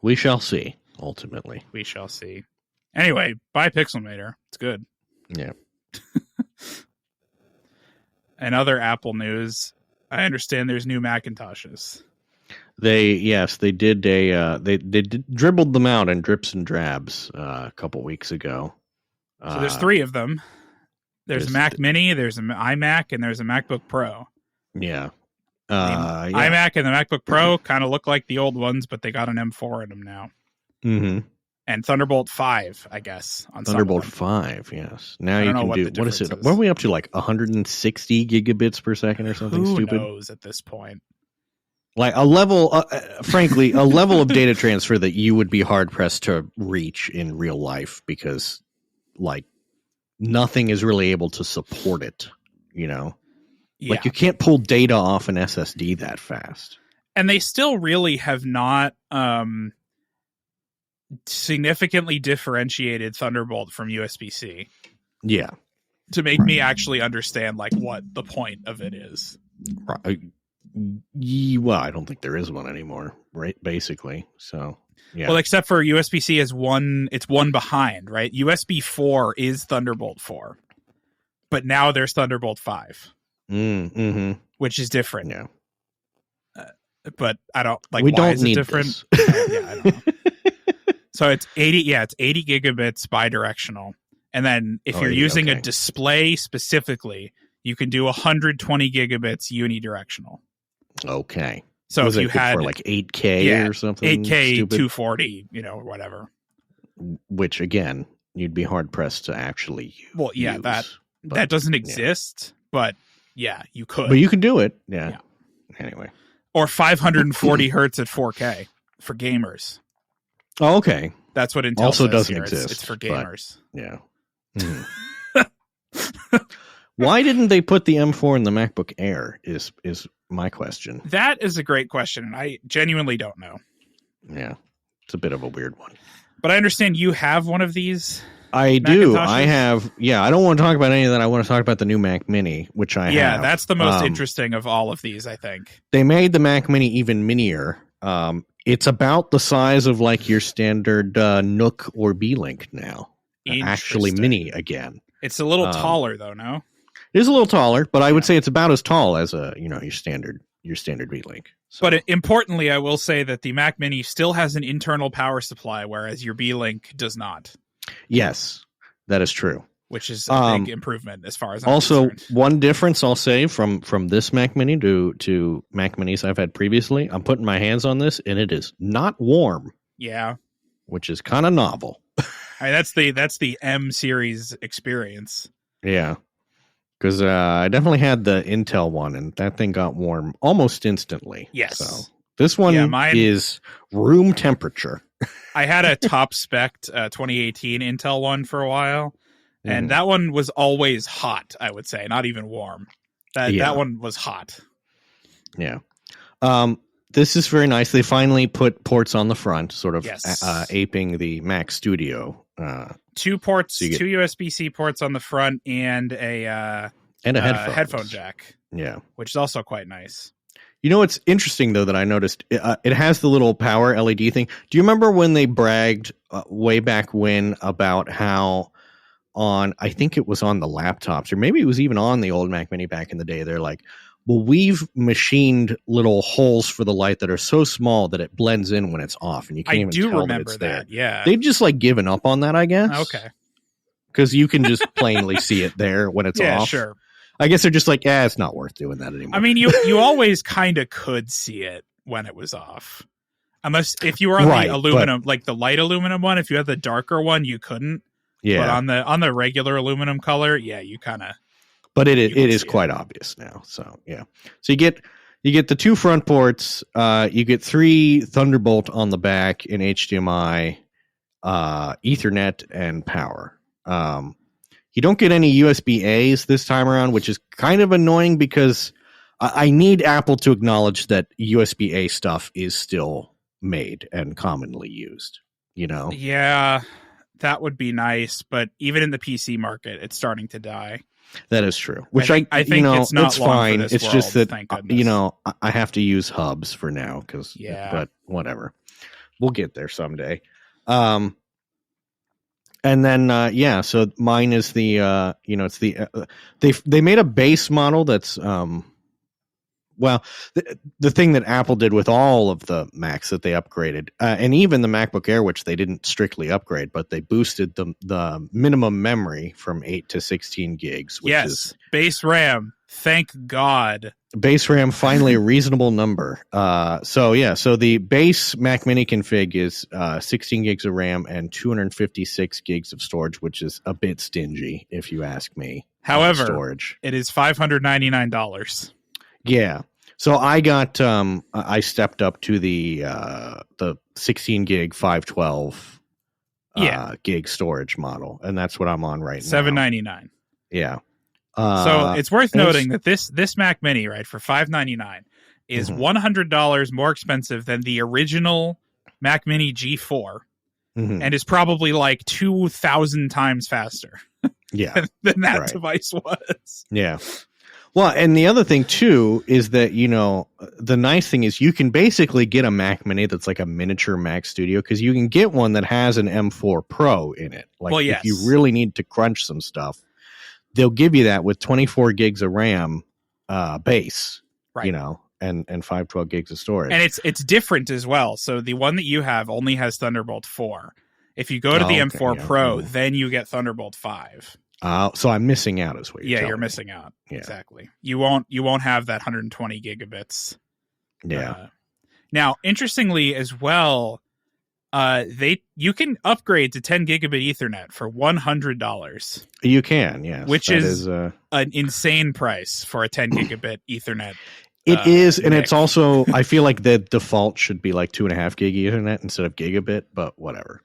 we shall see. Ultimately, we shall see. Anyway, buy Pixelmator. It's good. Yeah. And other Apple news, I understand there's new Macintoshes. They did they dribbled them out in drips and drabs a couple weeks ago. So there's 3 of them. There's a Mac Mini, there's an iMac, and there's a MacBook Pro. Yeah. iMac and the MacBook Pro kind of look like the old ones, but they got an M4 in them now. Mm-hmm. And Thunderbolt 5, I guess. On Thunderbolt 5, yes. Now you can do, what is it? What are we up to, 160 gigabits per second or something stupid? Who knows at this point? A level, frankly, a level of data transfer that you would be hard-pressed to reach in real life because, nothing is really able to support it, Yeah. You can't pull data off an SSD that fast. And they still really have not significantly differentiated Thunderbolt from USB-C. Yeah. To make me actually understand what the point of it is. Well, I don't think there is one anymore, right? Basically. So Yeah. Well, except for USB-C is it's one behind, right? USB 4 is Thunderbolt 4, but now there's Thunderbolt 5, mm-hmm. which is different. Yeah. But I don't like. We why don't is need it different? this. I don't know. So it's 80. Yeah, it's 80 gigabits bidirectional, and then if you're using a display specifically, you can do 120 gigabits unidirectional. Okay. So if you had for like 8K or something, 8K, stupid? 240, whatever. Which again, you'd be hard pressed to actually use. Well, yeah, that doesn't exist, but yeah, you could. But you could do it. Yeah. Anyway. Or 540 hertz at 4K for gamers. Oh, okay. That's what Intel also says doesn't here. exist. It's for gamers. Yeah. Why didn't they put the M4 in the MacBook Air is my question. That is a great question, and I genuinely don't know. Yeah. It's a bit of a weird one. But I understand you have one of these. I do. I have. Yeah, I don't want to talk about any of that. I want to talk about the new Mac Mini, which I have. Yeah, that's the most interesting of all of these, I think. They made the Mac Mini even minier. It's about the size of like your standard Nook or B-Link now. Actually mini again. It's a little taller though, no? It is a little taller, but I would say it's about as tall as your standard V-Link. So. But importantly, I will say that the Mac Mini still has an internal power supply, whereas your B-Link does not. Yes, that is true. Which is a big improvement as far as I'm also concerned. One difference I'll say from this Mac Mini to Mac Minis I've had previously. I'm putting my hands on this, and it is not warm. Yeah, which is kind of novel. I mean, that's the M series experience. Yeah. Because I definitely had the Intel one, and that thing got warm almost instantly. Yes. So this one is room temperature. I had a top spec 2018 Intel one for a while, and that one was always hot, I would say, not even warm. That one was hot. Yeah. This is very nice. They finally put ports on the front, sort of aping the Mac Studio. 2 ports, 2 USB-C ports on the front, and a headphone jack. Yeah, which is also quite nice. You know what's interesting though that I noticed? It has the little power LED thing. Do you remember when they bragged way back when about how I think it was on the laptops, or maybe it was even on the old Mac Mini back in the day? They're like, well, we've machined little holes for the light that are so small that it blends in when it's off, and you can't even tell that it's there. Yeah, they've just like given up on that, I guess. Okay, because you can just plainly see it there when it's off. Yeah, sure. I guess they're just like, it's not worth doing that anymore. I mean, you always kind of could see it when it was off, unless if you were on the aluminum, like the light aluminum one. If you had the darker one, you couldn't. Yeah, but on the regular aluminum color, yeah, you kind of. But it is quite obvious now. So yeah. So you get the 2 front ports. You get 3 Thunderbolt on the back in HDMI, Ethernet, and power. You don't get any USB-As this time around, which is kind of annoying because I need Apple to acknowledge that USB-A stuff is still made and commonly used. Yeah, that would be nice. But even in the PC market, it's starting to die. That is true. Which I think it's not it's fine. It's world, just that I have to use hubs for now but whatever. We'll get there someday. And then so mine is the it's the they made a base model that's the thing that Apple did with all of the Macs that they upgraded, and even the MacBook Air, which they didn't strictly upgrade, but they boosted the minimum memory from 8 to 16 gigs. Which is base RAM. Thank God. Base RAM, finally a reasonable number. So the base Mac Mini config is 16 gigs of RAM and 256 gigs of storage, which is a bit stingy, if you ask me. However, storage. It is $599. Yeah. So I got I stepped up to the 16 gig 512 gig storage model, and that's what I'm on right now. $799. Yeah. So it's worth noting that this Mac Mini, right, for $599 is $100 more expensive than the original Mac Mini G4, and is probably like 2,000 times faster. Yeah. than that device was. Yeah. Well, and the other thing too is that, you know, the nice thing is you can basically get a Mac Mini that's like a miniature Mac Studio, because you can get one that has an M4 Pro in it. Like, Well, if you yes. really need to crunch some stuff, they'll give you that with 24 gigs of RAM base, Right. you know, and 512 gigs of storage. And it's different as well. So the one that you have only has Thunderbolt 4. If you go to the M4 Pro, then you get Thunderbolt 5. So I'm missing out, is what you're telling you're me. missing out. Yeah. Exactly. You won't have that 120 gigabits. Yeah. Now, interestingly as well, you can upgrade to 10 gigabit Ethernet for $100. You can, yes. Which is an insane price for a 10 gigabit Ethernet. It is, and mix. it's also, I feel like the default should be like 2.5 gig Ethernet instead of gigabit, but whatever.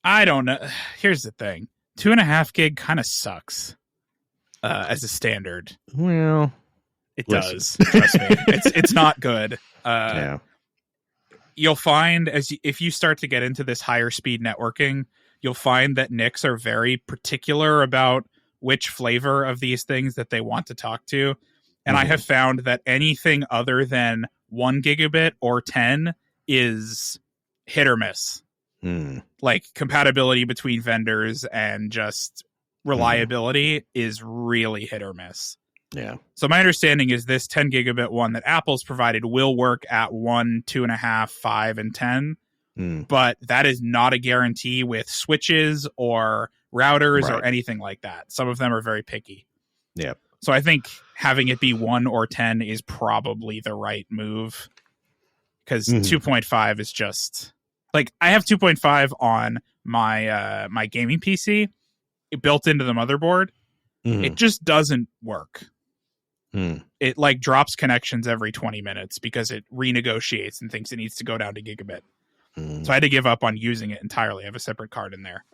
I don't know. Here's the thing. 2.5 gig kind of sucks as a standard. Well, it does. Trust me. It's not good. Yeah. You'll find if you start to get into this higher speed networking, you'll find that NICs are very particular about which flavor of these things that they want to talk to. And I have found that anything other than 1 gigabit or 10 is hit or miss. Like compatibility between vendors and just reliability is really hit or miss. Yeah. So my understanding is this 10 gigabit one that Apple's provided will work at 1, 2.5, 5, and 10. But that is not a guarantee with switches or routers or anything like that. Some of them are very picky. Yep. So I think having it be 1 or 10 is probably the right move, because 2.5 is just like, I have 2.5 on my my gaming PC built into the motherboard. It just doesn't work. It like drops connections every 20 minutes because it renegotiates and thinks it needs to go down to gigabit. So I had to give up on using it entirely. I have a separate card in there.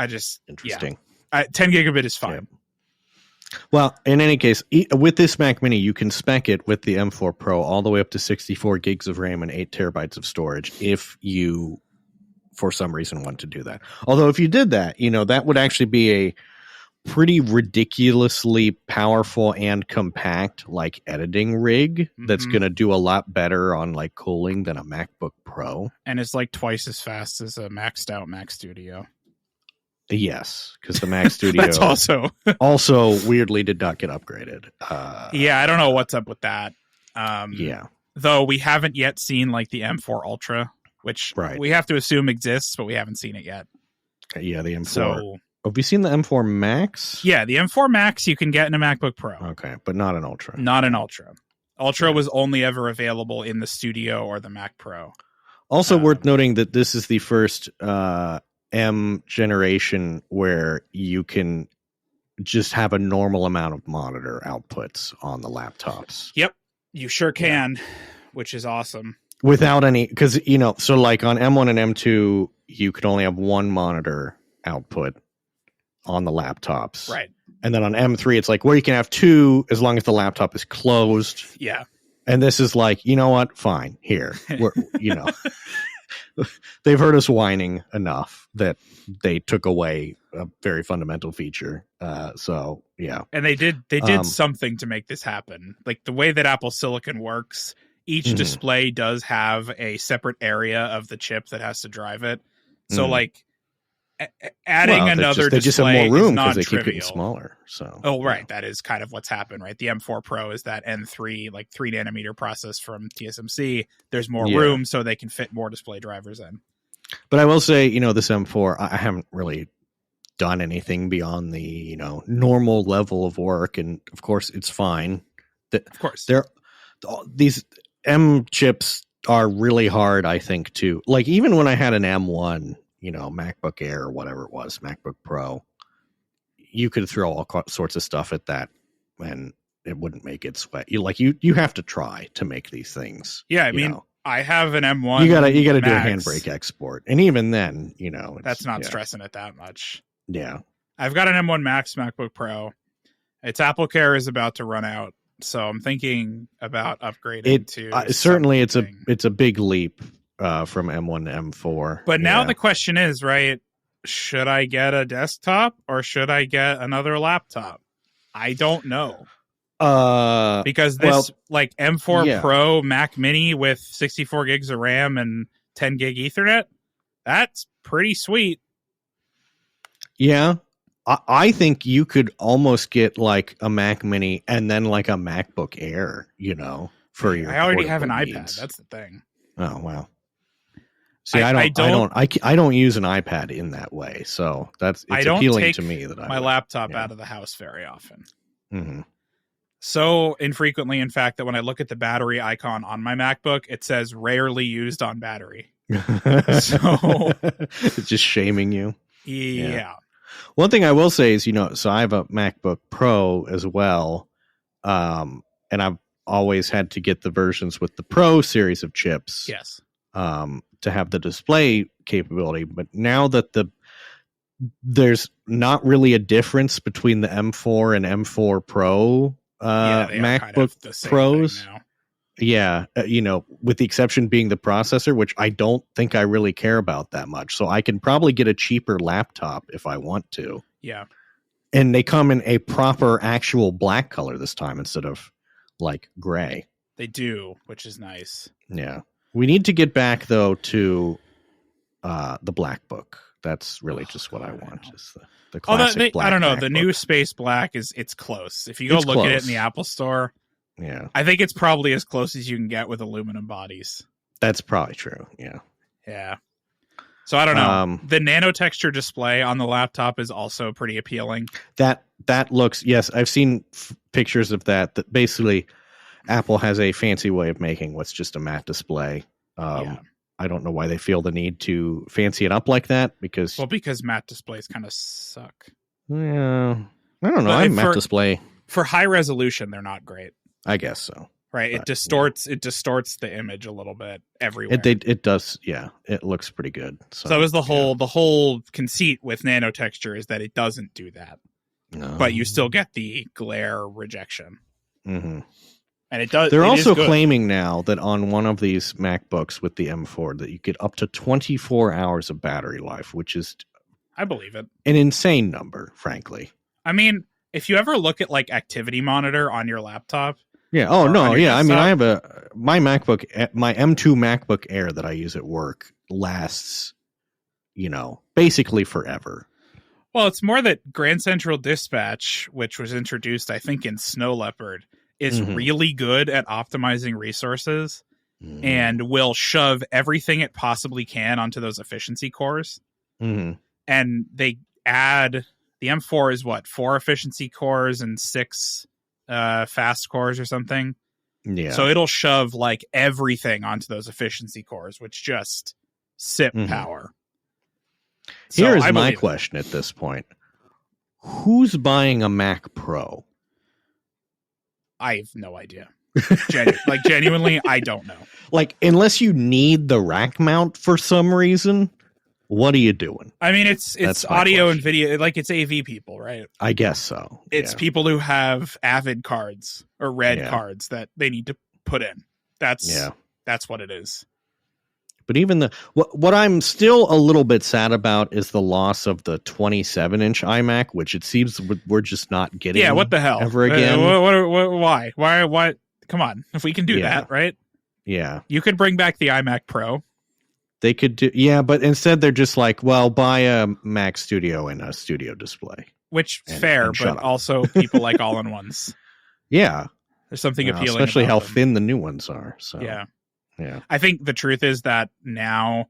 Interesting. 10 gigabit is fine. Yeah. Well, in any case, with this Mac Mini, you can spec it with the M4 Pro all the way up to 64 gigs of RAM and 8 terabytes of storage if you, for some reason, want to do that. Although if you did that, you know, that would actually be a pretty ridiculously powerful and compact like editing rig that's going to do a lot better on like cooling than a MacBook Pro. And it's like twice as fast as a maxed out Mac Studio. Yes, because the Mac Studio that's also weirdly did not get upgraded. Yeah, I don't know what's up with that. Yeah. Though we haven't yet seen like the M4 Ultra, which we have to assume exists, but we haven't seen it yet. Yeah, the M4. So, have you seen the M4 Max? Yeah, the M4 Max you can get in a MacBook Pro. Okay, but not an Ultra. Not an Ultra. Ultra was only ever available in the Studio or the Mac Pro. Also worth noting that this is the first M generation where you can just have a normal amount of monitor outputs on the laptops. Yep, you sure can, which is awesome. Without any, because, you know, so like on M1 and M2, you could only have one monitor output on the laptops. Right. And then on M3, it's like, well, you can have two as long as the laptop is closed. Yeah. And this is like, you know what? Fine. Here. We're, you know. They've heard us whining enough that they took away a very fundamental feature. So yeah, and they did something to make this happen. Like the way that Apple Silicon works, each display does have a separate area of the chip that has to drive it. So like adding another they just have more room because they keep trivial. getting smaller. So that is kind of what's happened, right? The M4 Pro is that N3 like 3 nanometer process from TSMC. There's more room, so they can fit more display drivers in. But I will say, you know, this M4, I haven't really done anything beyond the, you know, normal level of work, and of course it's fine. Of course, these M chips are really hard, I think, to like. Even when I had an M1. You know, MacBook Air or whatever it was, MacBook Pro, you could throw all sorts of stuff at that and it wouldn't make it sweat. You have to try to make these things. Yeah, I mean, I have an M1. You gotta do a handbrake export. And even then, you know, that's not stressing it that much. Yeah. I've got an M1 Max MacBook Pro. Its AppleCare is about to run out. So I'm thinking about upgrading to certainly it's a big leap. From M1 to M4. But now the question is, right, should I get a desktop or should I get another laptop? I don't know. Because this like M4 yeah. Pro Mac Mini with 64 gigs of RAM and 10 gig Ethernet, that's pretty sweet. Yeah. I think you could almost get like a Mac Mini and then like a MacBook Air, you know, for your. I already have an portable iPad. needs. That's the thing. Oh wow. See, I don't use an iPad in that way, so it's appealing to me that my laptop out of the house very often. Mm-hmm. So infrequently, in fact, that when I look at the battery icon on my MacBook, it says rarely used on battery. So it's just shaming you. Yeah. One thing I will say is, so I have a MacBook Pro as well, and I've always had to get the versions with the Pro series of chips. Yes. To have the display capability, but now that there's not really a difference between the M4 and M4 Pro MacBook kind of the same Pros. thing now. Yeah, with the exception being the processor, which I don't think I really care about that much. So I can probably get a cheaper laptop if I want to. Yeah. And they come in a proper actual black color this time instead of like gray. They do, which is nice. Yeah. We need to get back though to the black book. That's really just what I want. Is the classic black. I don't know. MacBook. The new space black it's close. If you go look at it in the Apple Store, yeah, I think it's probably as close as you can get with aluminum bodies. That's probably true. Yeah. Yeah. So I don't know. The nano texture display on the laptop is also pretty appealing. That looks, yes, I've seen pictures of that. That basically Apple has a fancy way of making what's just a matte display. I don't know why they feel the need to fancy it up like that because matte displays kind of suck. Yeah, I don't know. Matte display for high resolution, they're not great. I guess so. Right, it distorts the image a little bit everywhere. It does, yeah. It looks pretty good. So that was the whole conceit with nanotexture is that it doesn't do that, but you still get the glare rejection. Mm-hmm. And it does. They're also claiming now that on one of these MacBooks with the M4 that you get up to 24 hours of battery life, which is, I believe it, an insane number, frankly. I mean, if you ever look at like Activity Monitor on your laptop. Yeah. Oh no. Yeah. Desktop. I mean, I have my MacBook, my M2 MacBook Air that I use at work lasts, basically forever. Well, it's more that Grand Central Dispatch, which was introduced, I think, in Snow Leopard, is really good at optimizing resources and will shove everything it possibly can onto those efficiency cores. Mm-hmm. And they add the M4 is 4 efficiency cores and 6 fast cores or something. Yeah. So it'll shove like everything onto those efficiency cores, which just sip power. So Here is my question at this point. Who's buying a Mac Pro? I have no idea. Genuinely, I don't know. Like, unless you need the rack mount for some reason, what are you doing? I mean, it's audio and video. Like, it's AV people, right? I guess so. It's people who have Avid cards or Red cards that they need to put in. That's what it is. But even what I'm still a little bit sad about is the loss of the 27-inch iMac, which it seems we're just not getting. Yeah, what the hell? Ever again? Why? Why? Come on, if we can do that, right? Yeah, you could bring back the iMac Pro. They could do, but instead they're just like, well, buy a Mac Studio and a Studio display. Which fair, but also people like all-in-ones. Yeah, there's something appealing, especially how them. Thin the new ones are. So yeah. Yeah, I think the truth is that now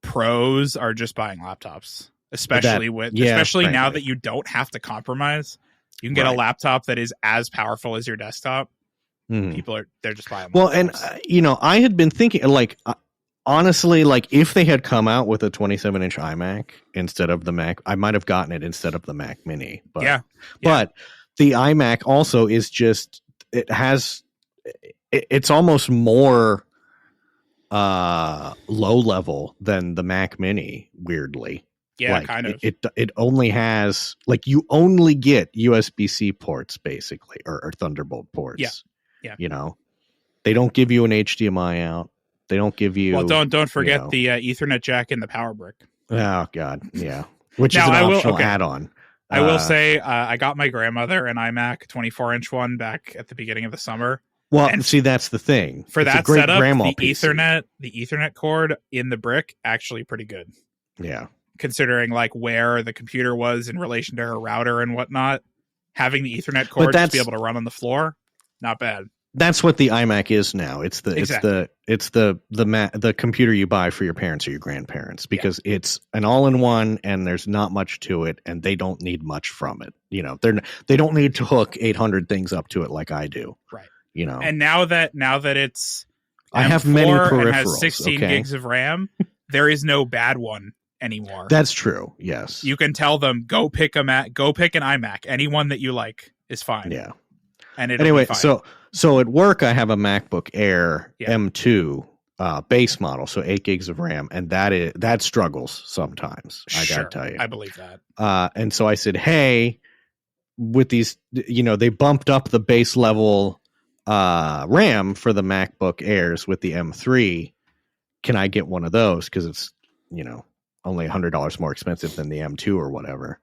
pros are just buying laptops, especially now that you don't have to compromise. You can get a laptop that is as powerful as your desktop. People they're just buying. Well, laptops. And I had been thinking, honestly, if they had come out with a 27-inch iMac instead of the Mac, I might have gotten it instead of the Mac Mini. But but the iMac also is just it's almost more low level than the Mac Mini, weirdly. Yeah, kind of. It only has you only get USB-C ports basically, or Thunderbolt ports. Yeah. They don't give you an HDMI out. They don't give you. Well, don't forget the Ethernet jack in the power brick. Oh God, yeah. Which is an optional add-on. I will say I got my grandmother an iMac 24-inch one back at the beginning of the summer. Well, and see, that's the thing. For it's that a great setup, grandma the PC. Ethernet cord in the brick, actually pretty good. Yeah. Considering like where the computer was in relation to her router and whatnot, having the Ethernet cord to be able to run on the floor, not bad. That's what the iMac is now. It's the Exactly. it's the computer you buy for your parents or your grandparents, because it's an all-in-one and there's not much to it and they don't need much from it. You know, they don't need to hook 800 things up to it like I do. Right. You know. And now that it's I have many peripherals and has 16 gigs of RAM, there is no bad one anymore. That's true. Yes. You can tell them go pick an iMac. Any one that you like is fine. Yeah. And anyway, so at work I have a MacBook Air M2 base model, so 8 gigs of RAM, and that struggles sometimes. I gotta tell you, I believe that. And so I said, hey, with these, you know, they bumped up the base level RAM for the MacBook Airs with the M3. Can I get one of those? Because it's, you know, only $100 more expensive than the M2 or whatever.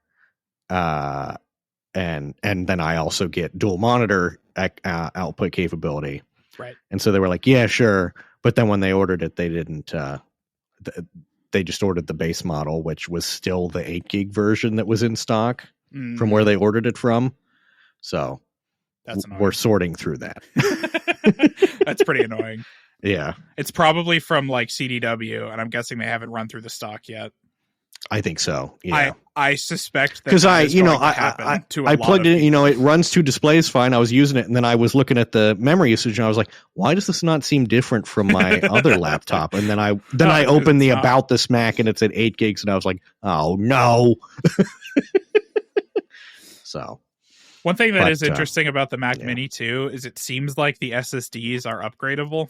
And then I also get dual monitor output capability. Right. And so they were like, yeah, sure. But then when they ordered it, they didn't, they just ordered the base model, which was still the 8 gig version that was in stock from where they ordered it from. So we're sorting through that. That's pretty annoying. Yeah. It's probably from like CDW, and I'm guessing they haven't run through the stock yet. I think so. Yeah. I suspect that because I plugged it. You know, it runs 2 displays fine. I was using it, and then I was looking at the memory usage, and I was like, "Why does this not seem different from my other laptop?" And then I opened the About This Mac, and it's at 8 gigs, and I was like, "Oh no!" So, one thing that is interesting about the Mac Mini too is it seems like the SSDs are upgradable.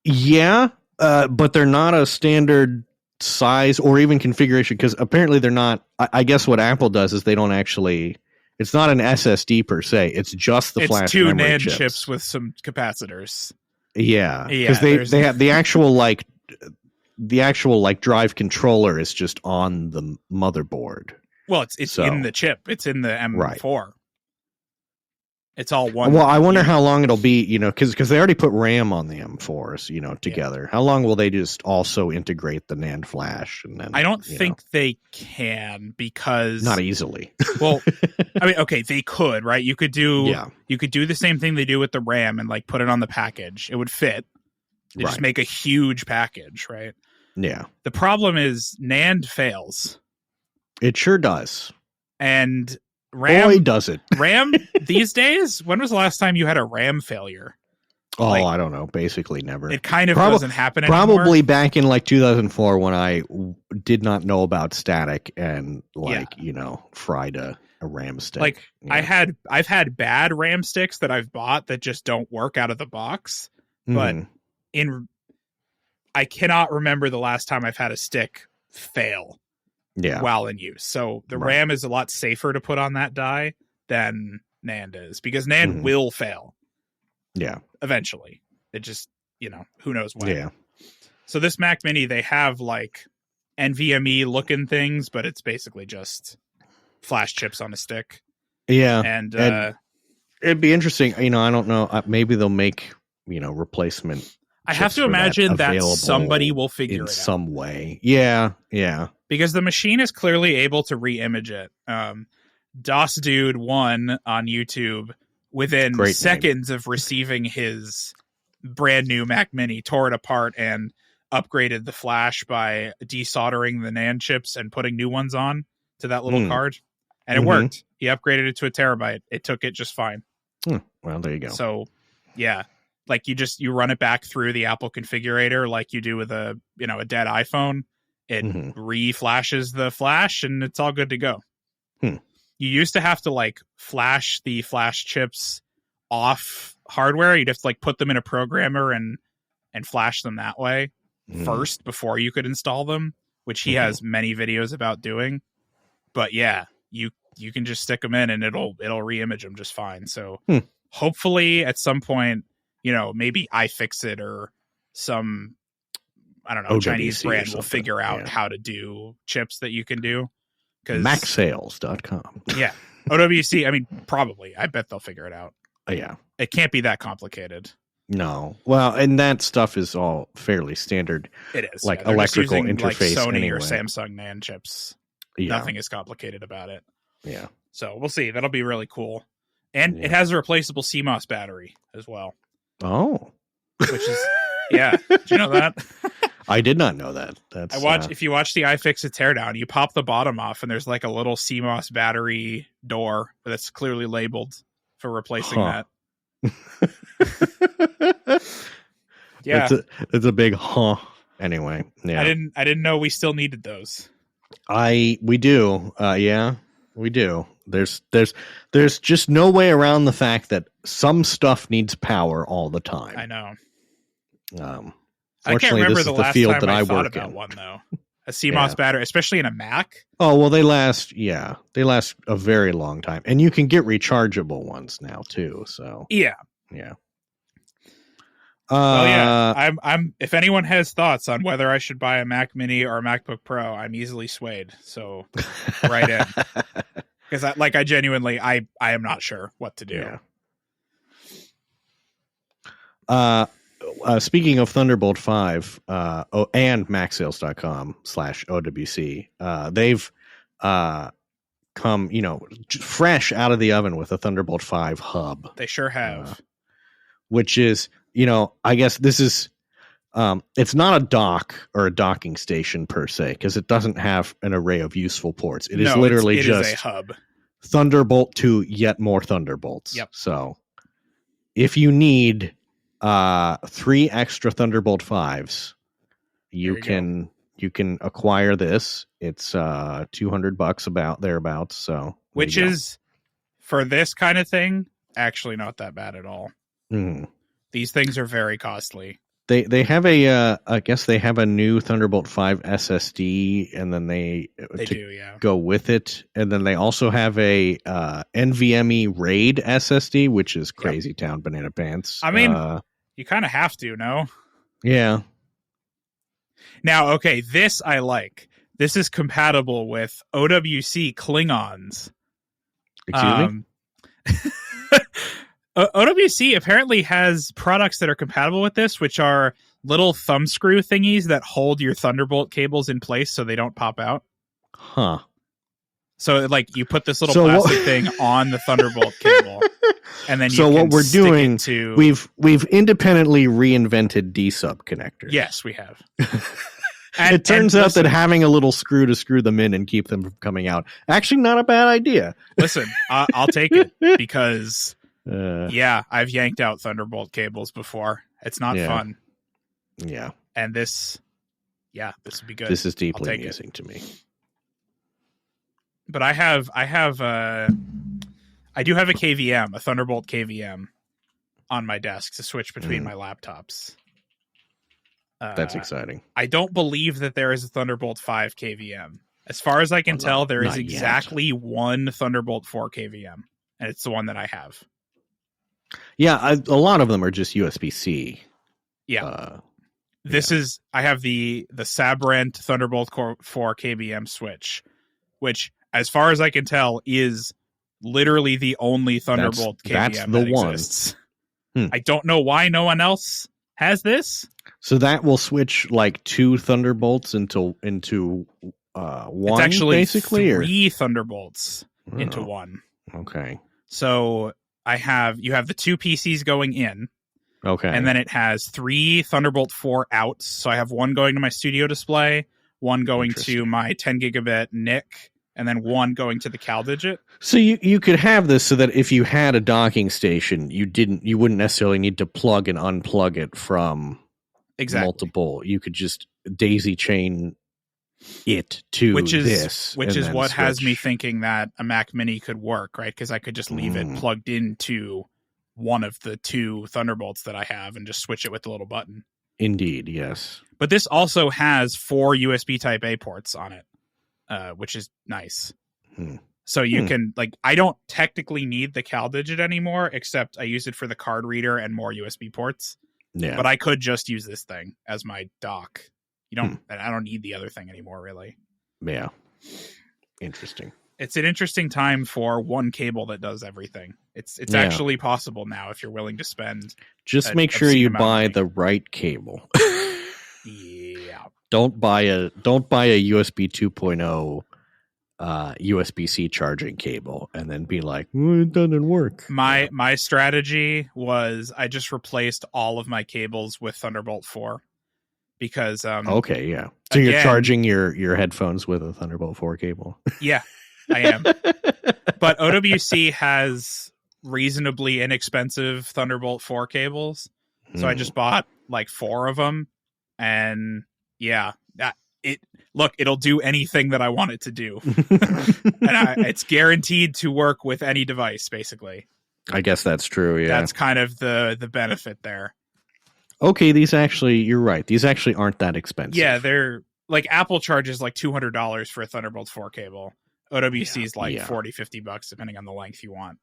Yeah, but they're not a standard size or even configuration, because apparently they're not. I guess what Apple does is they don't actually, it's not an SSD per se, it's just the flash memory chips. It's 2 NAND chips with some capacitors. Yeah, because they have the actual drive controller is just on the motherboard. Well, it's in the chip. It's in the M4. Right. It's all one. Well, I wonder how long it'll be, you know, because they already put RAM on the M4s, you know, together. How long will they just also integrate the NAND flash? And then I don't think they can, because not easily. Well, I mean, okay, they could, right? You could do the same thing they do with the RAM and like put it on the package. It would fit. They just make a huge package, right? Yeah. The problem is NAND fails. It sure does. And RAM, boy, does it. RAM these days? When was the last time you had a RAM failure? Oh, I don't know. Basically never. It kind of doesn't happen anymore. Probably back in like 2004 when I did not know about static and you know, fried a RAM stick. Like I've had bad RAM sticks that I've bought that just don't work out of the box. But I cannot remember the last time I've had a stick fail. While in use. So the RAM is a lot safer to put on that die than NAND is, because NAND will fail. Yeah. Eventually. It just, you know, who knows when. Yeah. So this Mac Mini, they have like NVMe looking things, but it's basically just flash chips on a stick. Yeah. And it'd be interesting. You know, I don't know. Maybe they'll make, you know, replacement. I have to imagine that somebody will figure it out in some way. Yeah. Yeah. Because the machine is clearly able to re-image it. DOS Dude 1 on YouTube, within seconds of receiving his brand new Mac Mini, tore it apart and upgraded the flash by desoldering the NAND chips and putting new ones on to that little card. And it worked. He upgraded it to a terabyte. It took it just fine. Well, there you go. So, yeah. Like you run it back through the Apple configurator like you do with a dead iPhone. It re-flashes the flash and it's all good to go. You used to have to like flash the flash chips off hardware. You'd have to like put them in a programmer and flash them that way first before you could install them, which he has many videos about doing. But yeah, you can just stick them in and it'll re-image them just fine. So hopefully at some point, you know, maybe iFixit or some, I don't know, OWC Chinese brand will figure out how to do chips that you can do. Macsales.com. Yeah. OWC, I mean, probably. I bet they'll figure it out. Yeah. It can't be that complicated. No. Well, and that stuff is all fairly standard. It is. Like They're just electrical using, interface like Sony anyway. or Samsung NAND chips. Yeah. Nothing is complicated about it. Yeah. So we'll see. That'll be really cool. And Yeah. it has a replaceable CMOS battery as well. Oh. Which is, yeah. Did you know that? I did not know that. That's if you watch the iFixit teardown, you pop the bottom off and there's like a little CMOS battery door that's clearly labeled for replacing that. Yeah. It's a big anyway. Yeah. I didn't know we still needed those. We do. Yeah, we do. There's just no way around the fact that some stuff needs power all the time. I know. Fortunately, I can't remember this the is the last field time that I thought work about in. one though. A CMOS battery, especially in a Mac. Oh, well, they last a very long time. And you can get rechargeable ones now too, so. Yeah. Yeah. Well, yeah. I'm if anyone has thoughts on whether I should buy a Mac Mini or a MacBook Pro, I'm easily swayed. So right in. Because I genuinely I am not sure what to do. Yeah. Speaking of Thunderbolt 5 and macsales.com/OWC, they've come, fresh out of the oven with a Thunderbolt 5 hub. They sure have. Which is, I guess this is, it's not a dock or a docking station per se, because it doesn't have an array of useful ports. It is literally just a hub. Thunderbolt to yet more Thunderbolts. Yep. So if you need 3 extra Thunderbolt 5s, you can acquire this. It's $200 about thereabouts. So which is, for this kind of thing, actually not that bad at all. Mm. These things are very costly. They have I guess they have a new Thunderbolt 5 SSD, and then they go with it, and then they also have a NVMe RAID SSD, which is crazy town banana pants. I mean, you kind of have to, no? Yeah. Now, okay, this I like. This is compatible with OWC Klingons. Excuse me? OWC apparently has products that are compatible with this, which are little thumb screw thingies that hold your Thunderbolt cables in place so they don't pop out. Huh. So, you put this little plastic thing on the Thunderbolt cable, and then what we're doing, we've independently reinvented D-sub connectors. Yes, we have. It turns out that having a little screw to screw them in and keep them from coming out, actually not a bad idea. Listen, I'll take it because... I've yanked out Thunderbolt cables before. It's not fun. Yeah. And this would be good. This is deeply amusing to me. But I do have a KVM, a Thunderbolt KVM on my desk to switch between my laptops. That's exciting. I don't believe that there is a Thunderbolt 5 KVM. As far as I can tell, there is exactly one Thunderbolt 4 KVM, and it's the one that I have. Yeah, a lot of them are just USB-C. Yeah. I have the Sabrent Thunderbolt 4 KVM switch, which, as far as I can tell, is literally the only Thunderbolt KVM that exists. I don't know why no one else has this. So that will switch 2 Thunderbolts into one. It's actually basically 3 Thunderbolts into one. Okay. So you have the 2 PCs going in. Okay. And then it has 3 Thunderbolt 4 outs. So I have one going to my studio display, one going to my 10 gigabit NIC, and then one going to the CalDigit. So you could have this so that if you had a docking station, you wouldn't necessarily need to plug and unplug it from multiple. You could just daisy chain it to which is this, what switch. Has me thinking that a Mac Mini could work, right? Because I could just leave it plugged into one of the 2 Thunderbolts that I have and just switch it with the little button. Indeed, yes. But this also has 4 USB Type A ports on it, which is nice. So you can I don't technically need the CalDigit anymore, except I use it for the card reader and more USB ports. Yeah, but I could just use this thing as my dock. I don't need the other thing anymore, really. Yeah. Interesting. It's an interesting time for one cable that does everything. It's Yeah. actually possible now if you're willing to spend. Just make sure obscene you amount of buy money. the right cable. Yeah. Don't buy a USB 2.0 USB-C charging cable and then be like, it doesn't work. My strategy was I just replaced all of my cables with Thunderbolt 4 because okay, yeah. So again, you're charging your headphones with a Thunderbolt 4 cable. Yeah, I am. But OWC has reasonably inexpensive Thunderbolt 4 cables. So I just bought like 4 of them, and yeah, it'll do anything that I want it to do. And it's guaranteed to work with any device, basically. I guess that's true, yeah. That's kind of the benefit there. Okay, you're right. These actually aren't that expensive. Yeah, they're like Apple charges like $200 for a Thunderbolt 4 cable. OWC is like $40-$50 depending on the length you want.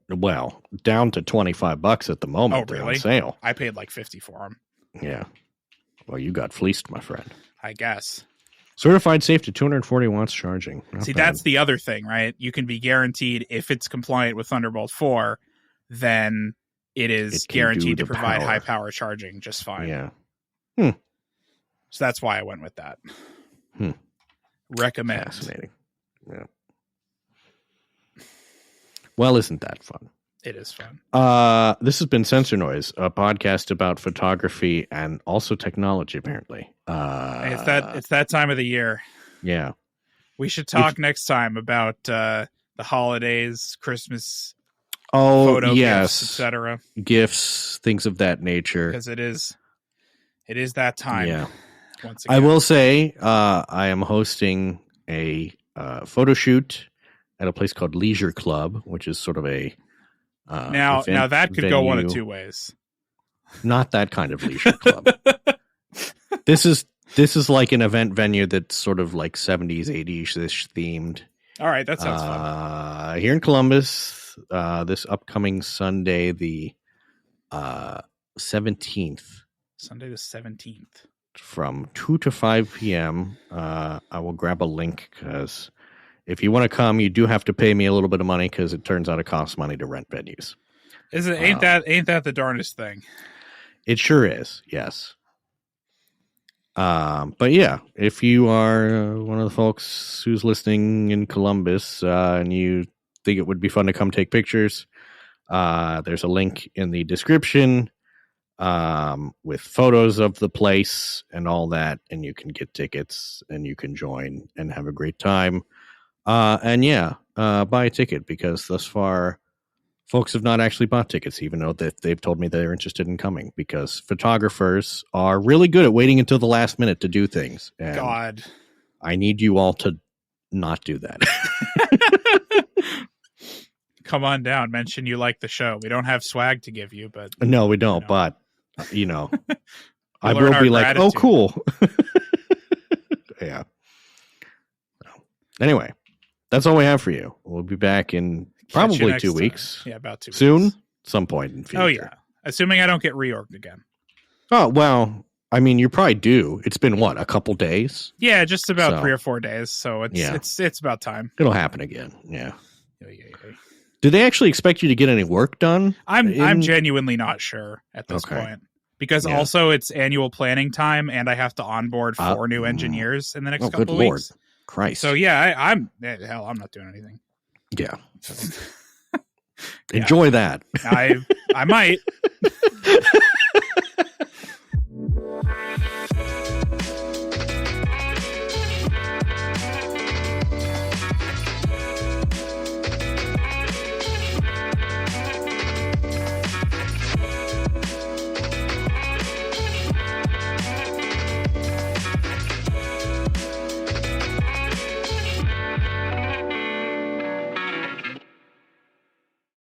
Well, down to $25 at the moment. Oh, really? On sale. I paid like $50 for them. Yeah. Well, you got fleeced, my friend. I guess. Certified safe to 240 watts charging. See, that's the other thing, right? You can be guaranteed if it's compliant with Thunderbolt 4, then it is guaranteed to provide high power charging just fine. Yeah. So that's why I went with that. Recommend. Fascinating. Yeah. Well, isn't that fun? It is fun. This has been Sensor Noise, a podcast about photography and also technology, apparently. It's that time of the year. Yeah. We should talk next time about the holidays, Christmas, photo gifts, etc. Gifts, things of that nature. Because it is that time. Yeah. Once again. I will say I am hosting a photo shoot at a place called Leisure Club, which is sort of a now that could go one of two ways. Not that kind of leisure club. This is like an event venue that's sort of like 70s, 80s-ish themed. All right, that sounds fun. Here in Columbus, this upcoming Sunday, the 17th. Sunday the 17th. From 2 to 5 p.m. I will grab a link because if you want to come, you do have to pay me a little bit of money because it turns out it costs money to rent venues. Ain't that the darndest thing? It sure is, yes. But yeah, if you are one of the folks who's listening in Columbus and you think it would be fun to come take pictures, there's a link in the description with photos of the place and all that, and you can get tickets and you can join and have a great time. Buy a ticket because thus far folks have not actually bought tickets, even though they've told me they're interested in coming, because photographers are really good at waiting until the last minute to do things. And God, I need you all to not do that. Come on down. Mention you like the show. We don't have swag to give you, but no, we don't. But I will be like, gratitude. oh, cool. Yeah. Anyway, that's all we have for you. We'll be back in probably 2 weeks. Yeah, about 2 weeks. Soon, some point in the future. Oh, yeah. Assuming I don't get reorged again. Oh, well, I mean, you probably do. It's been, what, a couple days? Yeah, just about 3 or 4 days. So it's about time. It'll happen again. Yeah. Yeah. Do they actually expect you to get any work done? I'm genuinely not sure at this point. Because also it's annual planning time, and I have to onboard 4 new engineers in the next couple of weeks. Lord. Christ. So yeah, I'm not doing anything. Yeah. Enjoy that. I might.